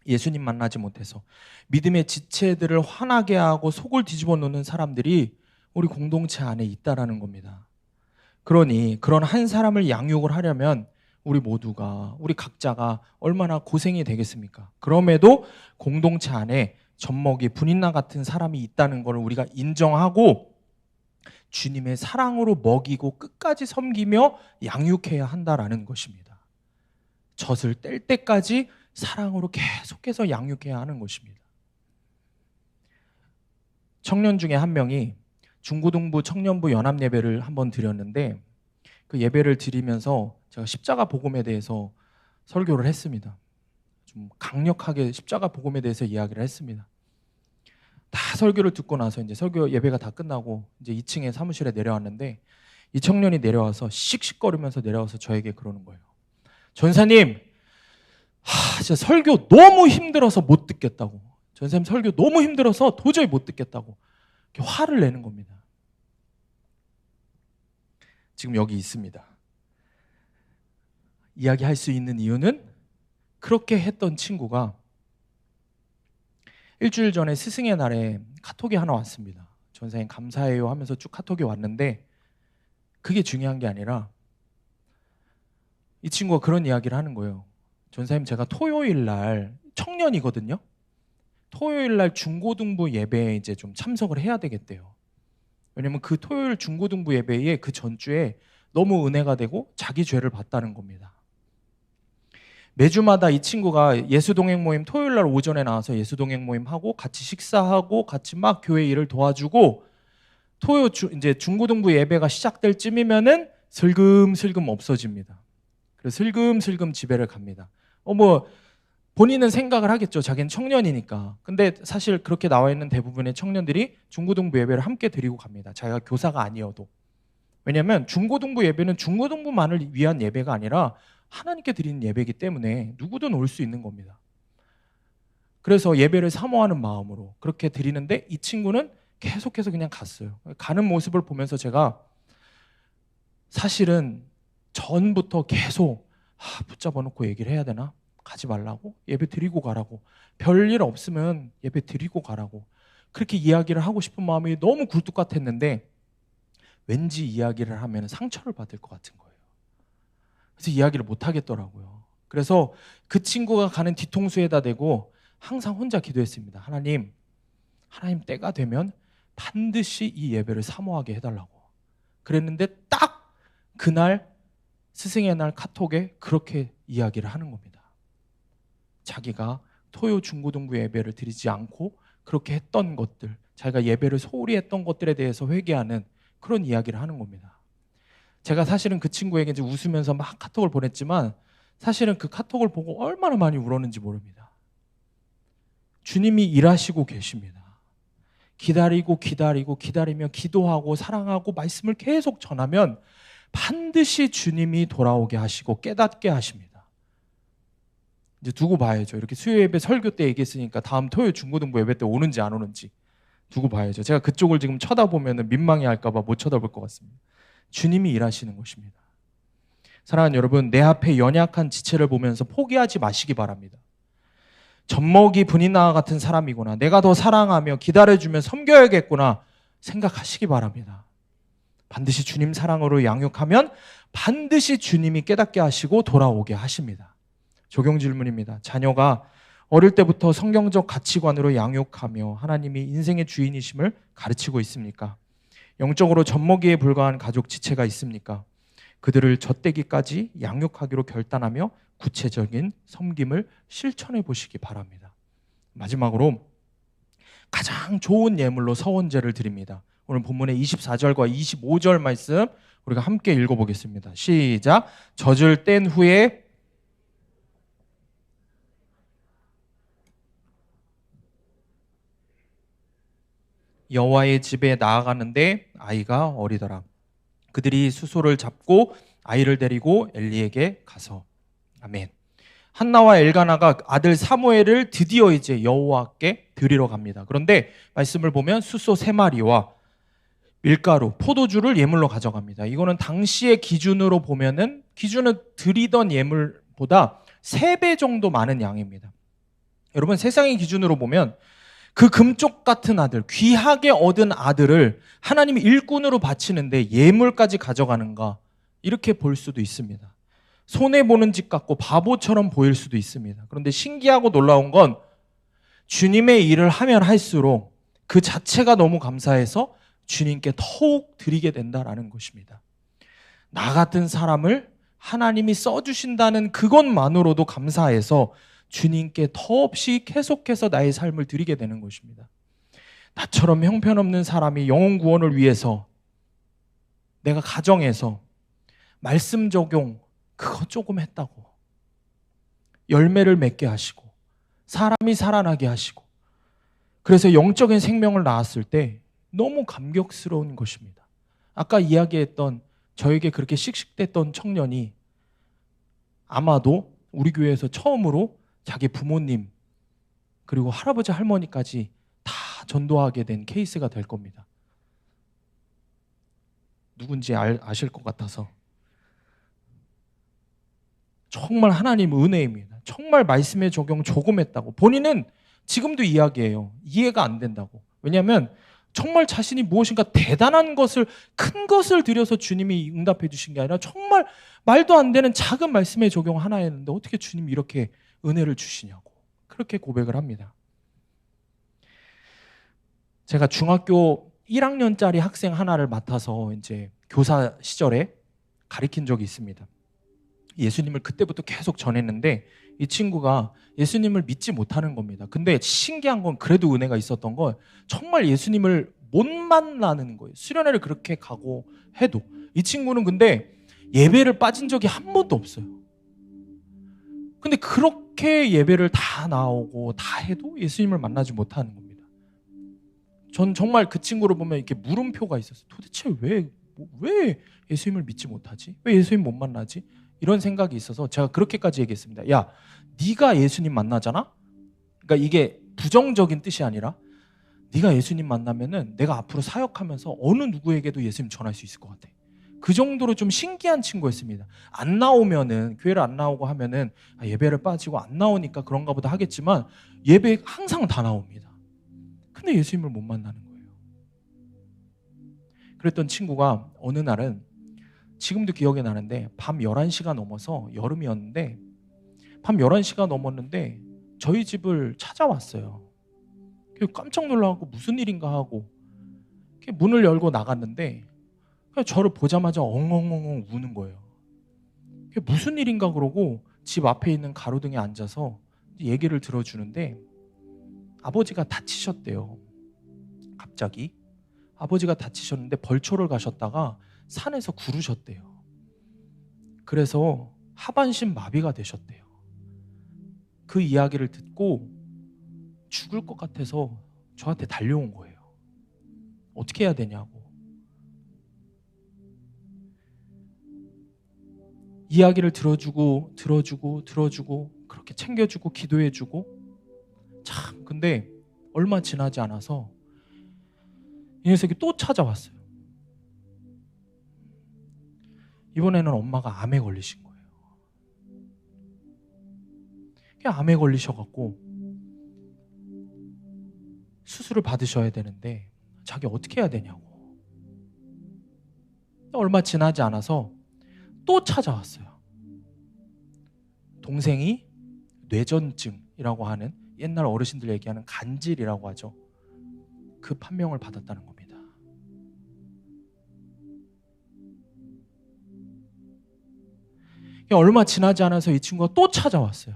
예수님 만나지 못해서 믿음의 지체들을 화나게 하고 속을 뒤집어 놓는 사람들이 우리 공동체 안에 있다라는 겁니다. 그러니 그런 한 사람을 양육을 하려면 우리 모두가, 우리 각자가 얼마나 고생이 되겠습니까? 그럼에도 공동체 안에 젖먹이 분인나 같은 사람이 있다는 걸 우리가 인정하고 주님의 사랑으로 먹이고 끝까지 섬기며 양육해야 한다라는 것입니다. 젖을 뗄 때까지 사랑으로 계속해서 양육해야 하는 것입니다. 청년 중에 한 명이 중고등부 청년부 연합 예배를 한번 드렸는데, 그 예배를 드리면서 제가 십자가 복음에 대해서 설교를 했습니다. 좀 강력하게 십자가 복음에 대해서 이야기를 했습니다. 다 설교를 듣고 나서 이제 설교 예배가 다 끝나고 이제 2층에 사무실에 내려왔는데, 이 청년이 내려와서 씩씩거리면서 내려와서 저에게 그러는 거예요. 전사님, 진짜 설교 너무 힘들어서 못 듣겠다고. 전사님 설교 너무 힘들어서 도저히 못 듣겠다고. 이렇게 화를 내는 겁니다. 지금 여기 있습니다. 이야기할 수 있는 이유는, 그렇게 했던 친구가 일주일 전에 스승의 날에 카톡이 하나 왔습니다. 전사님 감사해요 하면서 쭉 카톡이 왔는데, 그게 중요한 게 아니라 이 친구가 그런 이야기를 하는 거예요. 전사님, 제가 토요일 날 청년이거든요. 토요일 날 중고등부 예배에 이제 좀 참석을 해야 되겠대요. 왜냐면 그 토요일 중고등부 예배에 그 전주에 너무 은혜가 되고 자기 죄를 봤다는 겁니다. 매주마다 이 친구가 예수동행 모임 토요일 날 오전에 나와서 예수동행 모임 하고 같이 식사하고 같이 막 교회 일을 도와주고 이제 중고등부 예배가 시작될 쯤이면은 슬금슬금 없어집니다. 그래서 슬금슬금 집에를 갑니다. 뭐 본인은 생각을 하겠죠. 자기는 청년이니까. 근데 사실 그렇게 나와 있는 대부분의 청년들이 중고등부 예배를 함께 드리고 갑니다. 자기가 교사가 아니어도. 왜냐하면 중고등부 예배는 중고등부만을 위한 예배가 아니라 하나님께 드리는 예배이기 때문에 누구든 올 수 있는 겁니다. 그래서 예배를 사모하는 마음으로 그렇게 드리는데 이 친구는 계속해서 그냥 갔어요. 가는 모습을 보면서 제가 사실은 전부터 계속 붙잡아 놓고 얘기를 해야 되나? 가지 말라고? 예배 드리고 가라고. 별일 없으면 예배 드리고 가라고. 그렇게 이야기를 하고 싶은 마음이 너무 굴뚝 같았는데 왠지 이야기를 하면 상처를 받을 것 같은 거예요. 그래서 이야기를 못 하겠더라고요. 그래서 그 친구가 가는 뒤통수에다 대고 항상 혼자 기도했습니다. 하나님 때가 되면 반드시 이 예배를 사모하게 해달라고. 그랬는데 딱 그날 스승의 날 카톡에 그렇게 이야기를 하는 겁니다. 자기가 토요 중고등부 예배를 드리지 않고 그렇게 했던 것들, 자기가 예배를 소홀히 했던 것들에 대해서 회개하는 그런 이야기를 하는 겁니다. 제가 사실은 그 친구에게 이제 웃으면서 막 카톡을 보냈지만 사실은 그 카톡을 보고 얼마나 많이 울었는지 모릅니다. 주님이 일하시고 계십니다. 기다리며 기도하고 사랑하고 말씀을 계속 전하면 반드시 주님이 돌아오게 하시고 깨닫게 하십니다. 이제 두고 봐야죠. 이렇게 수요 예배 설교 때 얘기했으니까 다음 토요일 중고등부 예배 때 오는지 안 오는지 두고 봐야죠. 제가 그쪽을 지금 쳐다보면 민망해 할까 봐 못 쳐다볼 것 같습니다. 주님이 일하시는 것입니다. 사랑하는 여러분, 내 앞에 연약한 지체를 보면서 포기하지 마시기 바랍니다. 젖먹이 분이나 같은 사람이구나. 내가 더 사랑하며 기다려주면 섬겨야겠구나 생각하시기 바랍니다. 반드시 주님 사랑으로 양육하면 반드시 주님이 깨닫게 하시고 돌아오게 하십니다. 적용 질문입니다. 자녀가 어릴 때부터 성경적 가치관으로 양육하며 하나님이 인생의 주인이심을 가르치고 있습니까? 영적으로 젖먹이에 불과한 가족 지체가 있습니까? 그들을 젖대기까지 양육하기로 결단하며 구체적인 섬김을 실천해 보시기 바랍니다. 마지막으로 가장 좋은 예물로 서원제를 드립니다. 오늘 본문의 24절과 25절 말씀 우리가 함께 읽어보겠습니다. 시작. 젖을 뗀 후에 여호와의 집에 나아가는데 아이가 어리더라. 그들이 수소를 잡고 아이를 데리고 엘리에게 가서. 아멘. 한나와 엘가나가 아들 사무엘을 드디어 이제 여호와께 드리러 갑니다. 그런데 말씀을 보면 수소 3마리와 밀가루, 포도주를 예물로 가져갑니다. 이거는 당시의 기준으로 보면은 기준을 드리던 예물보다 3배 정도 많은 양입니다. 여러분, 세상의 기준으로 보면 그 금쪽 같은 아들, 귀하게 얻은 아들을 하나님이 일꾼으로 바치는데 예물까지 가져가는가, 이렇게 볼 수도 있습니다. 손해보는 짓 같고 바보처럼 보일 수도 있습니다. 그런데 신기하고 놀라운 건 주님의 일을 하면 할수록 그 자체가 너무 감사해서 주님께 더욱 드리게 된다라는 것입니다. 나 같은 사람을 하나님이 써주신다는 그것만으로도 감사해서 주님께 더없이 계속해서 나의 삶을 드리게 되는 것입니다. 나처럼 형편없는 사람이 영혼 구원을 위해서 내가 가정에서 말씀 적용 그거 조금 했다고 열매를 맺게 하시고 사람이 살아나게 하시고 그래서 영적인 생명을 낳았을 때 너무 감격스러운 것입니다. 아까 이야기했던 저에게 그렇게 씩씩댔던 청년이 아마도 우리 교회에서 처음으로 자기 부모님 그리고 할아버지 할머니까지 다 전도하게 된 케이스가 될 겁니다. 누군지 아실 것 같아서. 정말 하나님 은혜입니다. 정말 말씀의 적용 조금 했다고. 본인은 지금도 이야기해요. 이해가 안 된다고. 왜냐하면 정말 자신이 무엇인가 대단한 것을, 큰 것을 드려서 주님이 응답해 주신 게 아니라 정말 말도 안 되는 작은 말씀의 적용 하나였는데 어떻게 주님이 이렇게 은혜를 주시냐고. 그렇게 고백을 합니다. 제가 중학교 1학년짜리 학생 하나를 맡아서 이제 교사 시절에 가르친 적이 있습니다. 예수님을 그때부터 계속 전했는데 이 친구가 예수님을 믿지 못하는 겁니다. 근데 신기한 건 그래도 은혜가 있었던 건 정말 예수님을 못 만나는 거예요. 수련회를 그렇게 가고 해도. 이 친구는 근데 예배를 빠진 적이 한 번도 없어요. 근데 그렇게 예배를 다 나오고 다 해도 예수님을 만나지 못하는 겁니다. 전 정말 그 친구를 보면 이렇게 물음표가 있었어요. 도대체 왜 예수님을 믿지 못하지? 왜 예수님 못 만나지? 이런 생각이 있어서 제가 그렇게까지 얘기했습니다. 야, 네가 예수님 만나잖아? 그러니까 이게 부정적인 뜻이 아니라 네가 예수님 만나면은 내가 앞으로 사역하면서 어느 누구에게도 예수님 전할 수 있을 것 같아. 그 정도로 좀 신기한 친구였습니다. 안 나오면은, 교회를 안 나오고 하면은 예배를 빠지고 안 나오니까 그런가 보다 하겠지만 예배 항상 다 나옵니다. 근데 예수님을 못 만나는 거예요. 그랬던 친구가 어느 날은 지금도 기억이 나는데 밤 11시가 넘어서 여름이었는데 밤 11시가 넘었는데 저희 집을 찾아왔어요. 깜짝 놀라고 무슨 일인가 하고 문을 열고 나갔는데 저를 보자마자 엉엉엉엉 우는 거예요. 무슨 일인가 그러고 집 앞에 있는 가로등에 앉아서 얘기를 들어주는데 아버지가 다치셨대요. 갑자기 아버지가 다치셨는데 벌초를 가셨다가 산에서 구르셨대요. 그래서 하반신 마비가 되셨대요. 그 이야기를 듣고 죽을 것 같아서 저한테 달려온 거예요. 어떻게 해야 되냐고. 이야기를 들어주고 그렇게 챙겨주고 기도해주고 참 근데 얼마 지나지 않아서 이 녀석이 또 찾아왔어요. 이번에는 엄마가 암에 걸리신 거예요. 암에 걸리셔갖고 수술을 받으셔야 되는데 자기 어떻게 해야 되냐고. 얼마 지나지 않아서 또 찾아왔어요. 동생이 뇌전증이라고 하는 옛날 어르신들 얘기하는 간질이라고 하죠. 그 판명을 받았다는 겁니다. 얼마 지나지 않아서 이 친구가 또 찾아왔어요.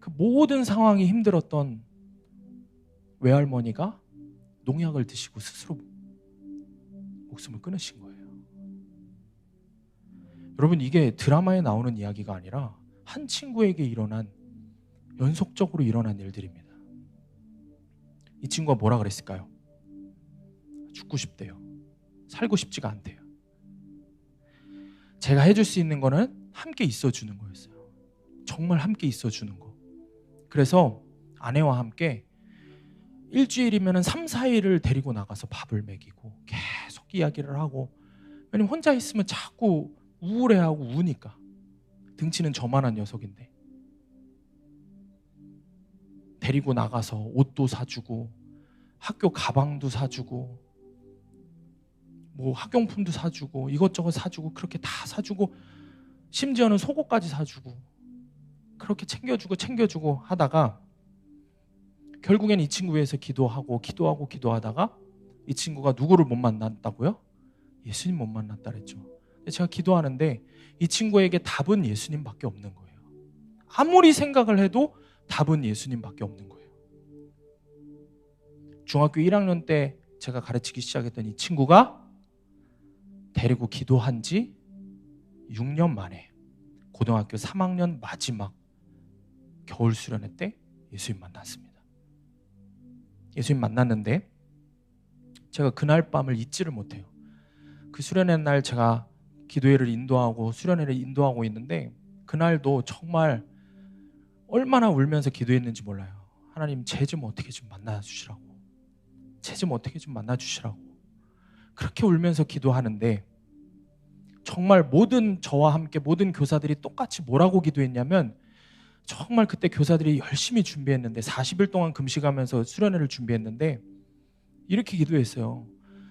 그 모든 상황이 힘들었던 외할머니가 농약을 드시고 스스로 목숨을 끊으신 거예요. 여러분, 이게 드라마에 나오는 이야기가 아니라 한 친구에게 일어난, 연속적으로 일어난 일들입니다. 이 친구가 뭐라 그랬을까요? 죽고 싶대요. 살고 싶지가 않대요. 제가 해줄 수 있는 거는 함께 있어주는 거였어요. 정말 함께 있어주는 거. 그래서 아내와 함께 일주일이면 3, 4일을 데리고 나가서 밥을 먹이고 계속 이야기를 하고, 왜냐면 혼자 있으면 자꾸 우울해하고 우니까. 등치는 저만한 녀석인데 데리고 나가서 옷도 사주고 학교 가방도 사주고 뭐 학용품도 사주고 이것저것 사주고 그렇게 다 사주고 심지어는 속옷까지 사주고 그렇게 챙겨주고 하다가 결국엔 이 친구 위해서 기도하다가 이 친구가 누구를 못 만났다고요? 예수님 못 만났다 그랬죠. 제가 기도하는데 이 친구에게 답은 예수님밖에 없는 거예요. 아무리 생각을 해도 답은 예수님밖에 없는 거예요. 중학교 1학년 때 제가 가르치기 시작했던 이 친구가 데리고 기도한 지 6년 만에 고등학교 3학년 마지막 겨울 수련회 때 예수님 만났습니다. 예수님 만났는데 제가 그날 밤을 잊지를 못해요. 그 수련회 날 제가 기도회를 인도하고 수련회를 인도하고 있는데 그날도 정말 얼마나 울면서 기도했는지 몰라요. 하나님, 쟤 좀 어떻게 좀 만나주시라고. 쟤 좀 어떻게 좀 만나주시라고. 그렇게 울면서 기도하는데 정말 저와 함께 모든 교사들이 똑같이 뭐라고 기도했냐면, 정말 그때 교사들이 열심히 준비했는데 40일 동안 금식하면서 수련회를 준비했는데 이렇게 기도했어요.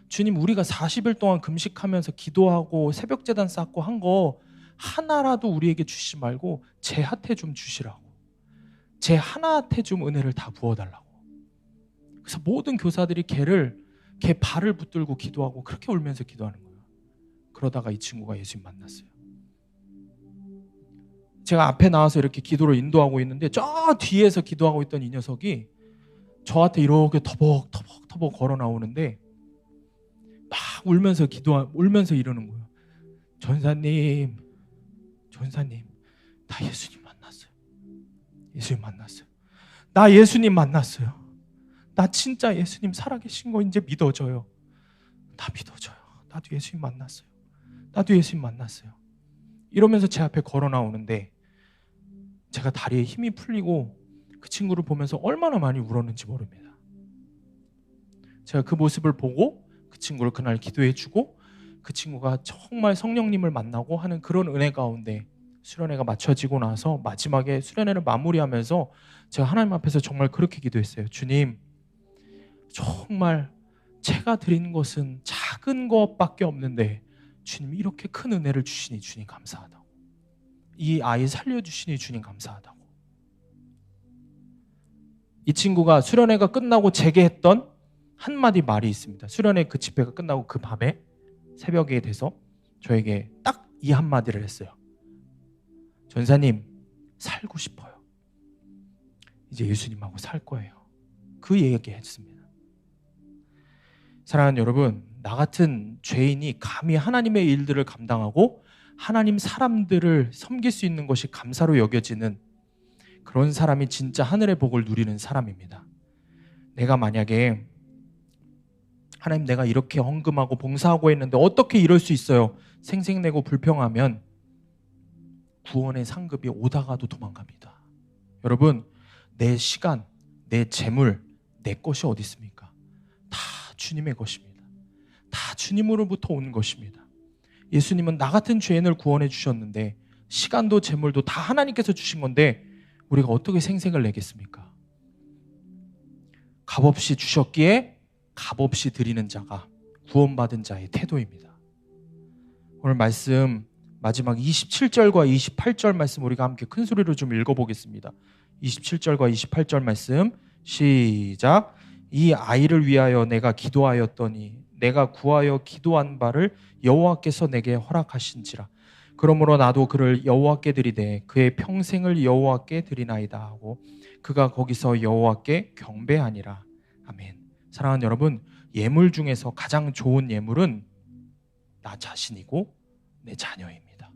주님, 우리가 40일 동안 금식하면서 기도하고 새벽 제단 쌓고 한 거 하나라도 우리에게 주시지 말고 쟤한테 좀 주시라고, 쟤 하나한테 좀 은혜를 다 부어달라고. 그래서 모든 교사들이 걔 발을 붙들고 기도하고 그렇게 울면서 기도하는 거예요. 그러다가 이 친구가 예수님 만났어요. 제가 앞에 나와서 이렇게 기도를 인도하고 있는데 저 뒤에서 기도하고 있던 이 녀석이 저한테 이렇게 터벅터벅 걸어 나오는데 막 울면서 이러는 거예요. 전사님, 나 예수님 만났어요. 나 예수님 만났어요. 나 진짜 예수님 살아계신 거 이제 믿어져요. 나 믿어져요. 나도 예수님 만났어요. 이러면서 제 앞에 걸어 나오는데 제가 다리에 힘이 풀리고 그 친구를 보면서 얼마나 많이 울었는지 모릅니다. 제가 그 모습을 보고 그 친구를 그날 기도해주고 그 친구가 정말 성령님을 만나고 하는 그런 은혜 가운데 수련회가 마쳐지고 나서 마지막에 수련회를 마무리하면서 제가 하나님 앞에서 정말 그렇게 기도했어요. 주님, 정말 제가 드린 것은 작은 것밖에 없는데 주님 이렇게 큰 은혜를 주시니 주님 감사하다고, 이 아이 살려주시니 주님 감사하다고. 이 친구가 수련회가 끝나고 제게 했던 한마디 말이 있습니다. 수련회 그 집회가 끝나고 그 밤에 새벽에 돼서 저에게 딱 이 한마디를 했어요. 전사님, 살고 싶어요. 이제 예수님하고 살 거예요. 그 얘기 했습니다. 사랑하는 여러분, 나 같은 죄인이 감히 하나님의 일들을 감당하고 하나님 사람들을 섬길 수 있는 것이 감사로 여겨지는 그런 사람이 진짜 하늘의 복을 누리는 사람입니다. 내가 만약에 하나님, 내가 이렇게 헌금하고 봉사하고 했는데 어떻게 이럴 수 있어요? 생색내고 불평하면 구원의 상급이 오다가도 도망갑니다. 여러분, 내 시간, 내 재물, 내 것이 어디 있습니까? 다 주님의 것입니다. 다 주님으로부터 온 것입니다. 예수님은 나 같은 죄인을 구원해 주셨는데 시간도 재물도 다 하나님께서 주신 건데 우리가 어떻게 생색을 내겠습니까? 값없이 주셨기에 값없이 드리는 자가 구원받은 자의 태도입니다. 오늘 말씀 마지막 27절과 28절 말씀 우리가 함께 큰 소리로 좀 읽어보겠습니다. 27절과 28절 말씀 시작. 이 아이를 위하여 내가 기도하였더니 내가 구하여 기도한 바를 여호와께서 내게 허락하신지라. 그러므로 나도 그를 여호와께 드리되 그의 평생을 여호와께 드리나이다 하고 그가 거기서 여호와께 경배하니라. 아멘. 사랑하는 여러분, 예물 중에서 가장 좋은 예물은 나 자신이고 내 자녀입니다.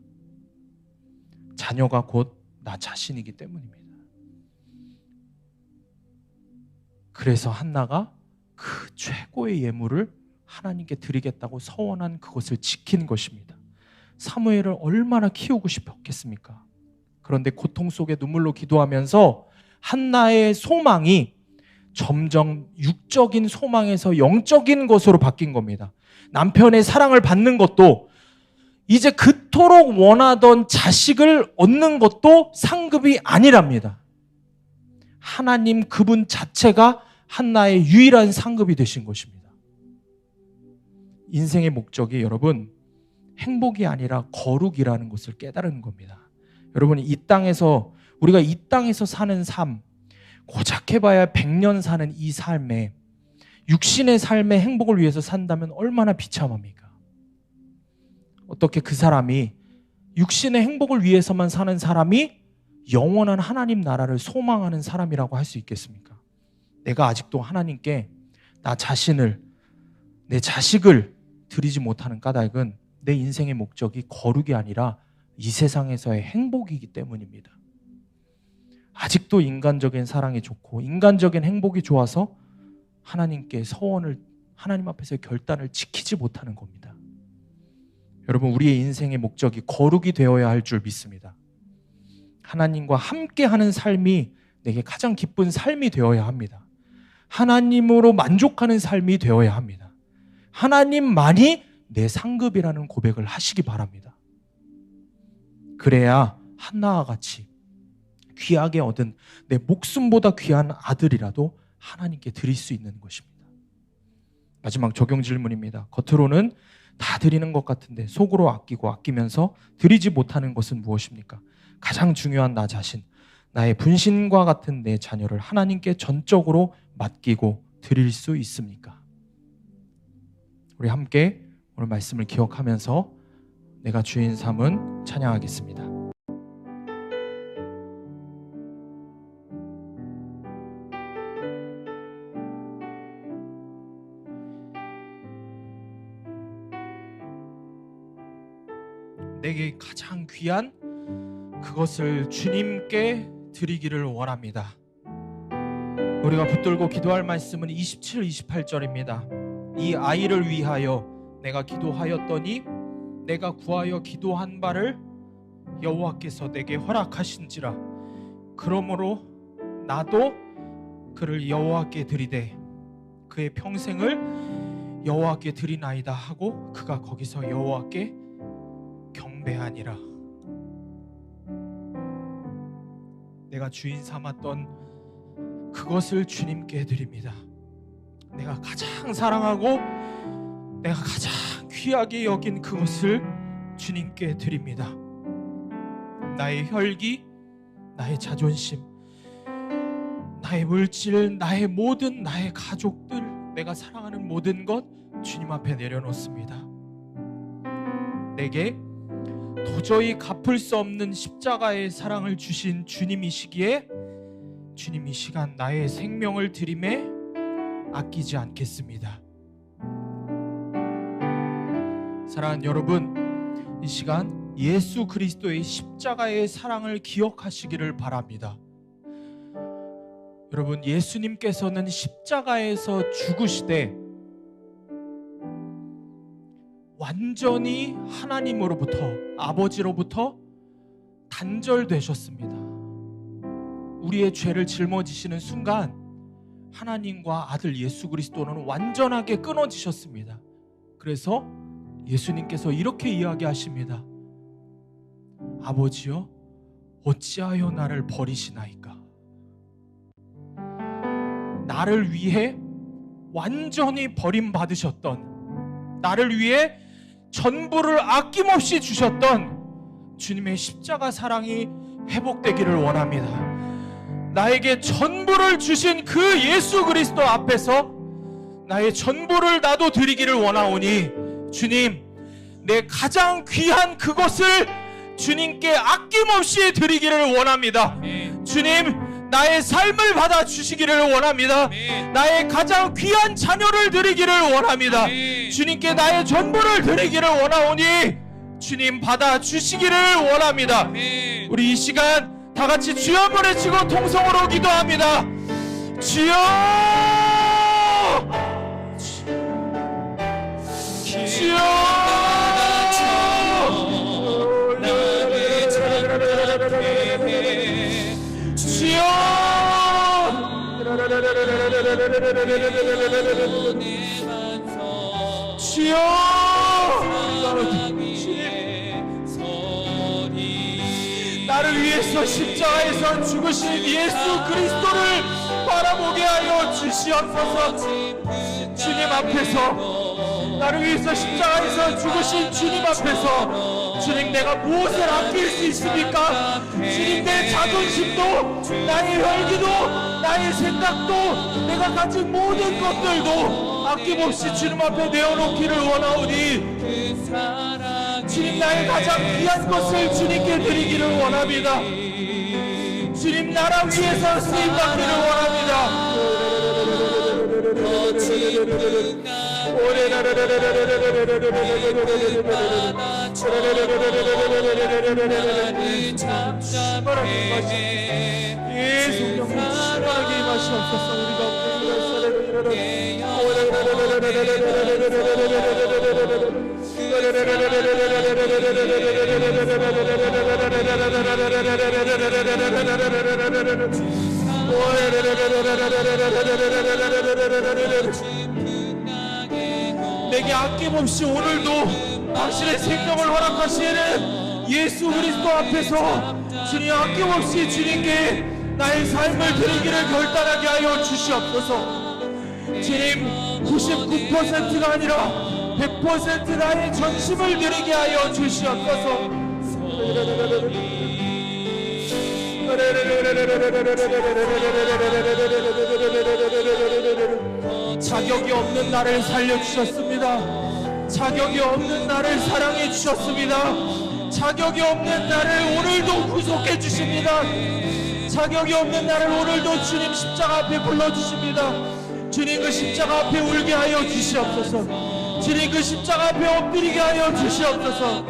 자녀가 곧 나 자신이기 때문입니다. 그래서 한나가 그 최고의 예물을 하나님께 드리겠다고 서원한 그것을 지킨 것입니다. 사무엘을 얼마나 키우고 싶었겠습니까? 그런데 고통 속에 눈물로 기도하면서 한나의 소망이 점점 육적인 소망에서 영적인 것으로 바뀐 겁니다. 남편의 사랑을 받는 것도 이제 그토록 원하던 자식을 얻는 것도 상급이 아니랍니다. 하나님 그분 자체가 한나의 유일한 상급이 되신 것입니다. 인생의 목적이 여러분 행복이 아니라 거룩이라는 것을 깨달은 겁니다. 여러분, 우리가 이 땅에서 사는 삶, 고작 해봐야 100년 사는 이 삶에 육신의 삶의 행복을 위해서 산다면 얼마나 비참합니까? 어떻게 그 사람이 육신의 행복을 위해서만 사는 사람이 영원한 하나님 나라를 소망하는 사람이라고 할 수 있겠습니까? 내가 아직도 하나님께 나 자신을, 내 자식을 드리지 못하는 까닭은 내 인생의 목적이 거룩이 아니라 이 세상에서의 행복이기 때문입니다. 아직도 인간적인 사랑이 좋고 인간적인 행복이 좋아서 하나님께 하나님 앞에서 결단을 지키지 못하는 겁니다. 여러분, 우리의 인생의 목적이 거룩이 되어야 할 줄 믿습니다. 하나님과 함께하는 삶이 내게 가장 기쁜 삶이 되어야 합니다. 하나님으로 만족하는 삶이 되어야 합니다. 하나님만이 내 상급이라는 고백을 하시기 바랍니다. 그래야 한나와 같이 귀하게 얻은 내 목숨보다 귀한 아들이라도 하나님께 드릴 수 있는 것입니다. 마지막 적용 질문입니다. 겉으로는 다 드리는 것 같은데 속으로 아끼면서 드리지 못하는 것은 무엇입니까? 가장 중요한 나 자신, 나의 분신과 같은 내 자녀를 하나님께 전적으로 맡기고 드릴 수 있습니까? 우리 함께 오늘 말씀을 기억하면서 내가 주인 삼은 찬양하겠습니다. 내게 가장 귀한 그것을 주님께 드리기를 원합니다. 우리가 붙들고 기도할 말씀은 27, 28절입니다. 이 아이를 위하여 내가 기도하였더니 내가 구하여 기도한 바를 여호와께서 내게 허락하신지라. 그러므로 나도 그를 여호와께 드리되 그의 평생을 여호와께 드리나이다 하고 그가 거기서 여호와께 경배하니라. 내가 주인 삼았던 그것을 주님께 드립니다. 내가 가장 사랑하고 내가 가장 귀하게 여긴 그것을 주님께 드립니다. 나의 혈기, 나의 자존심, 나의 물질, 나의 모든 나의 가족들, 내가 사랑하는 모든 것 주님 앞에 내려놓습니다. 내게 도저히 갚을 수 없는 십자가의 사랑을 주신 주님이시기에 주님 이 시간 나의 생명을 드림에 아끼지 않겠습니다. 사랑하는 여러분, 이 시간 예수 그리스도의 십자가의 사랑을 기억하시기를 바랍니다. 여러분, 예수님께서는 십자가에서 죽으시되 완전히 하나님으로부터, 아버지로부터 단절되셨습니다. 우리의 죄를 짊어지시는 순간 하나님과 아들 예수 그리스도는 완전하게 끊어지셨습니다. 그래서 예수님께서 이렇게 이야기하십니다. 아버지여, 어찌하여 나를 버리시나이까? 나를 위해 완전히 버림받으셨던, 나를 위해 전부를 아낌없이 주셨던 주님의 십자가 사랑이 회복되기를 원합니다. 나에게 전부를 주신 그 예수 그리스도 앞에서 나의 전부를 나도 드리기를 원하오니 주님, 내 가장 귀한 그것을 주님께 아낌없이 드리기를 원합니다. 주님, 나의 삶을 받아 주시기를 원합니다. 나의 가장 귀한 자녀를 드리기를 원합니다. 주님께 나의 전부를 드리기를 원하오니 주님 받아 주시기를 원합니다. 우리 이 시간 다 같이 주여 한번 외치고 통성으로 기도합니다. 주여, 주여, 주여, 나를 위해서 십자가에서 죽으신 예수 그리스도를 바라보게 하여 주시옵소서. 주님 앞에서, 나를 위해서 십자가에서 죽으신 주님 앞에서 주님, 내가 무엇을 아낄 수 있습니까? 주님, 내 자존심도, 나의 혈기도, 나의 생각도, 내가 가진 모든 것들도 아낌없이 주님 앞에 내어놓기를 원하오니 주님, 나의 가장 귀한 것을 주님께 드리기를 원합니다. 주님, 나라 위해서 쓰임받기를 원합니다. 예, 성령 충만하게 임하시옵소서. 우리가 내게 아낌없이 오늘도 당신의 생명을 허락하시는 예수 그리스도 앞에서 주님, 아낌없이 주님께 나의 삶을 드리기를 결단하게 하여 주시옵소서. 주님, 99%가 아니라 100% 나의 전심을 드리게 하여 주시옵소서. 자격이 없는 나를 살려주셨습니다. 자격이 없는 나를 사랑해 주셨습니다. 자격이 없는 나를 오늘도 구속해 주십니다. 자격이 없는 나를 오늘도 주님 십자가 앞에 불러주십니다. 주님 그 십자가 앞에 울게 하여 주시옵소서. 주님 그 십자가 앞에 엎드리게 하여 주시옵소서.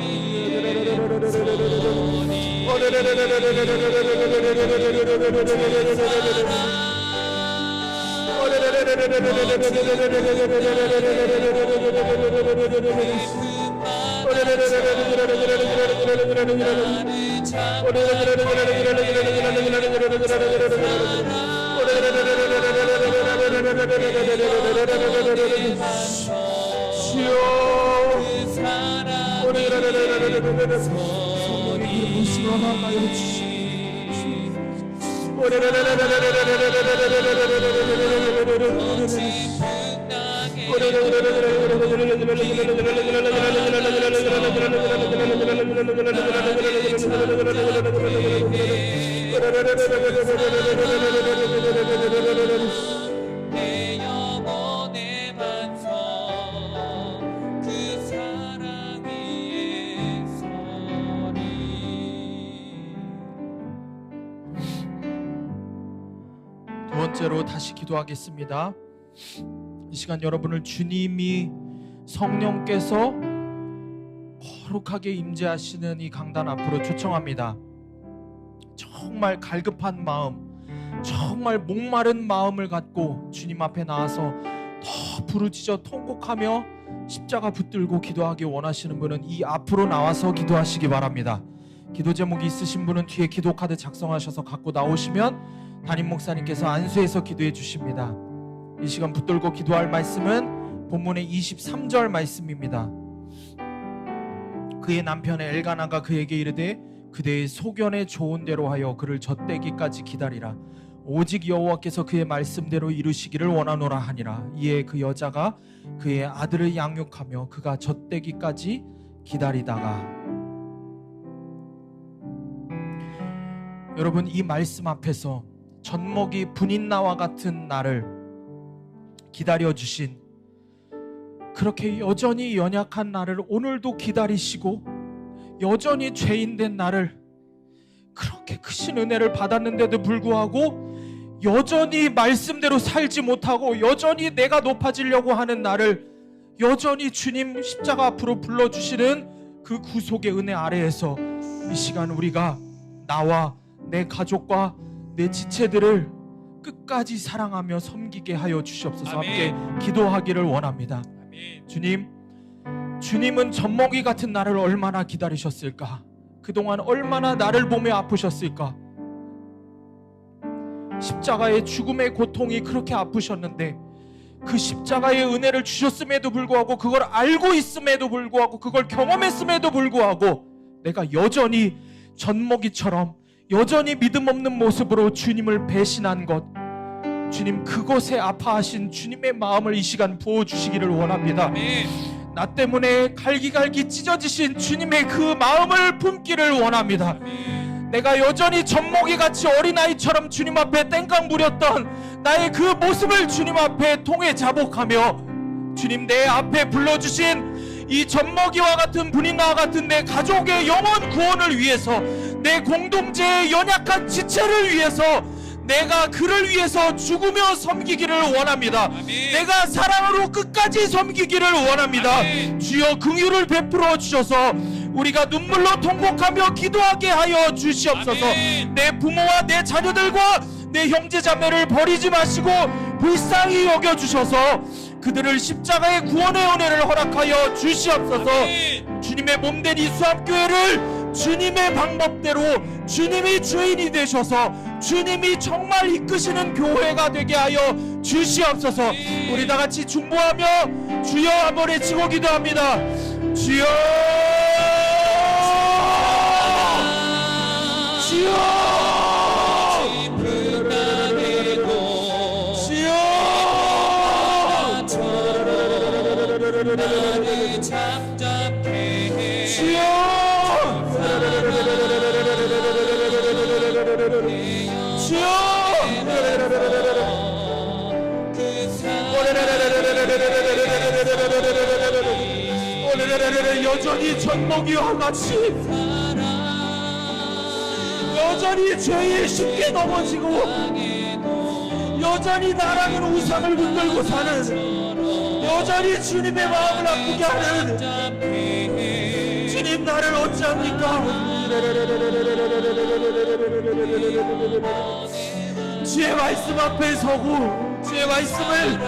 내 영혼의 반석 그 사랑 위에 서리. 두 번째로 다시 기도하겠습니다. 이 시간 여러분을 주님이 성령께서 거룩하게 임재하시는 이 강단 앞으로 초청합니다. 정말 갈급한 마음, 정말 목마른 마음을 갖고 주님 앞에 나와서 더 부르짖어 통곡하며 십자가 붙들고 기도하기 원하시는 분은 이 앞으로 나와서 기도하시기 바랍니다. 기도 제목이 있으신 분은 뒤에 기도 카드 작성하셔서 갖고 나오시면 담임 목사님께서 안수해서 기도해 주십니다. 이 시간 붙들고 기도할 말씀은 본문의 23절 말씀입니다. 그의 남편 엘가나가 그에게 이르되 그대의 소견에 좋은 대로 하여 그를 젖대기까지 기다리라. 오직 여호와께서 그의 말씀대로 이루시기를 원하노라 하니라. 이에 그 여자가 그의 아들을 양육하며 그가 젖대기까지 기다리다가. 여러분, 이 말씀 앞에서 젖먹이 분인나와 같은 나를 기다려주신, 그렇게 여전히 연약한 나를 오늘도 기다리시고 여전히 죄인된 나를 그렇게 크신 은혜를 받았는데도 불구하고 여전히 말씀대로 살지 못하고 여전히 내가 높아지려고 하는 나를 여전히 주님 십자가 앞으로 불러주시는 그 구속의 은혜 아래에서 이 시간 우리가 나와 내 가족과 내 지체들을 끝까지 사랑하며 섬기게 하여 주시옵소서. 함께 기도하기를 원합니다. 주님은 젖먹이 같은 나를 얼마나 기다리셨을까? 그동안 얼마나 나를 보며 아프셨을까? 십자가의 죽음의 고통이 그렇게 아프셨는데 그 십자가의 은혜를 주셨음에도 불구하고, 그걸 알고 있음에도 불구하고, 그걸 경험했음에도 불구하고 내가 여전히 젖먹이처럼 여전히 믿음 없는 모습으로 주님을 배신한 것, 주님 그것에 아파하신 주님의 마음을 이 시간 부어주시기를 원합니다. 나 때문에 갈기갈기 찢어지신 주님의 그 마음을 품기를 원합니다. 내가 여전히 젖먹이같이 어린아이처럼 주님 앞에 땡깡 부렸던 나의 그 모습을 주님 앞에 통해 자복하며, 주님 내 앞에 불러주신 이 젖먹이와 같은 분인나와 같은 내 가족의 영혼 구원을 위해서, 내 공동체의 연약한 지체를 위해서 내가 그를 위해서 죽으며 섬기기를 원합니다. 내가 사랑으로 끝까지 섬기기를 원합니다. 주여 긍휼을 베풀어 주셔서 우리가 눈물로 통곡하며 기도하게 하여 주시옵소서. 내 부모와 내 자녀들과 내 형제자매를 버리지 마시고 불쌍히 여겨주셔서 그들을 십자가의 구원의 은혜를 허락하여 주시옵소서. 주님의 몸된 이 수합교회를 주님의 방법대로 주님이 주인이 되셔서 주님이 정말 이끄시는 교회가 되게 하여 주시옵소서. 우리 다같이 중보하며 주여 한번 외치고 기도합니다. 주여, 주여, 주여. 주여 주여 여전히 젖먹이와 같이 여전히 죄에 쉽게 넘어지고 여전히 나라는 우상을 붙들고 사는 여전히 주님의 마음을 아프게 하는 주님 나를 어찌합니까? 주의 말씀 앞에 서고 주의 말씀을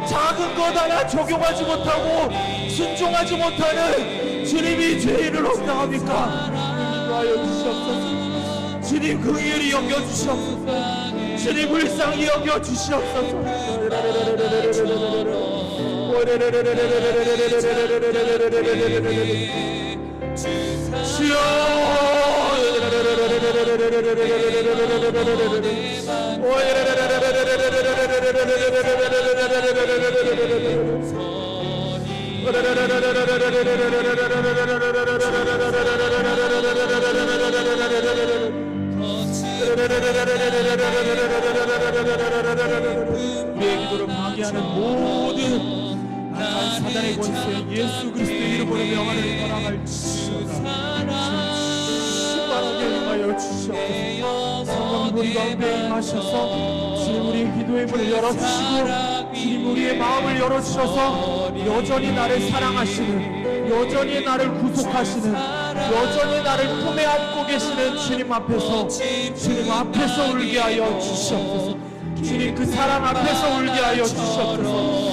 작은 것 하나 적용하지 못하고 순종하지 못하는 주님이 죄인을 어떠합니까? 인도하여 주시옵소서. 주님 긍휼히 여겨주시옵소서. 주님 불쌍히 여겨주시옵소서. 주여 우리의 기도를 방해하는 모든 사단의 권세 예수 그리스도의 이름으로 명하는 허락을 주시옵소서. 신바라게 임하여 주시옵소서. 성령 우리 가운데 임하셔서 주님 우리의 기도의 문을 열어주시고 주님 우리의 마음을 열어주셔서 여전히 나를 사랑하시는 여전히 나를 구속하시는 여전히 나를 품에 안고 계시는 주님 앞에서 울게 하여 주시옵소서. 주님 그 사랑 앞에서 울게 하여 주시옵소서.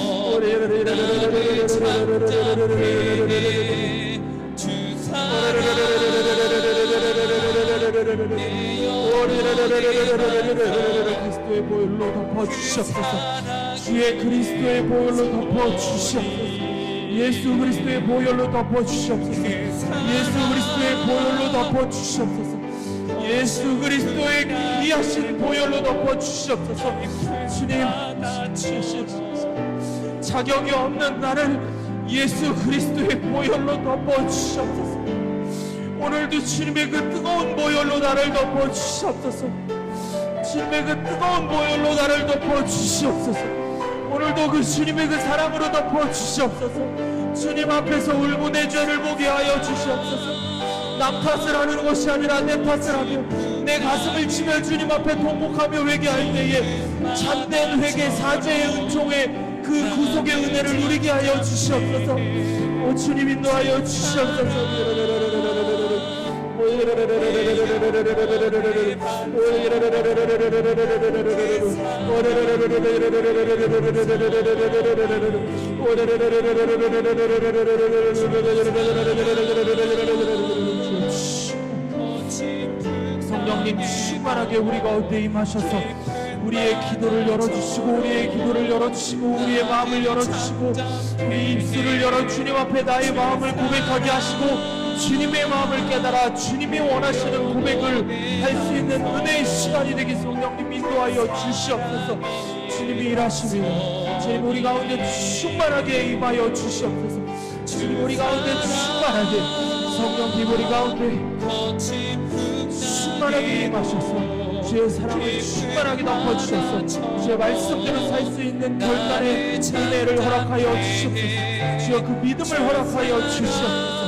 그리스도의 보혈로 덮어주시옵소서. 주의 그리스도의 보혈로 덮어주시옵소서. 예수 그리스도의 보혈로 덮어주시옵소서. 예수 그리스도의 보혈로 덮어주시옵소서. 예수 그리스도의 귀하신 보혈로 덮어주시옵소서. 주님 자격이 없는 나를 예수 그리스도의 보혈로 덮어주시옵소서. 오늘도 주님의 그 뜨거운 보혈로 나를 덮어주시옵소서. 주님의 그 뜨거운 보혈로 나를 덮어주시옵소서. 오늘도 그 주님의 그 사랑으로 덮어주시옵소서. 주님 앞에서 울고 내 죄를 보게 하여 주시옵소서. 남 탓을 하는 것이 아니라 내 탓을 하며 내 가슴을 치며 주님 앞에 통곡하며 회개할 때에 참된 회개 사죄의 은총의 그 구속의 은혜를 누리게 하여 주시옵소서. 오 주님 인도하여 주시옵소서. 성령님 충만하게 우리 가운데 임하셔서 우리의 기도를 열어주시고 우리의 기도를 열어주시고 우리의 마음을 열어주시고 우리 입술을 열어 주님 앞에 나의 마음을 고백하게 하시고 주님의 마음을 깨달아 주님이 원하시는 고백을 할 수 있는 은혜의 시간이 되게 성령님 인도하여 주시옵소서. 주님이 일하시며 주님 우리 가운데 충만하게 임하여 주시옵소서. 주님 우리 가운데 충만하게 성령님 우리 가운데 충만하게 임하셔서 주의 사랑을 충만하게 덮어주셔서 주의 말씀대로 살 수 있는 결단의 은혜를 허락하여 주시옵소서. 주여 그 믿음을 허락하여 주시옵소서.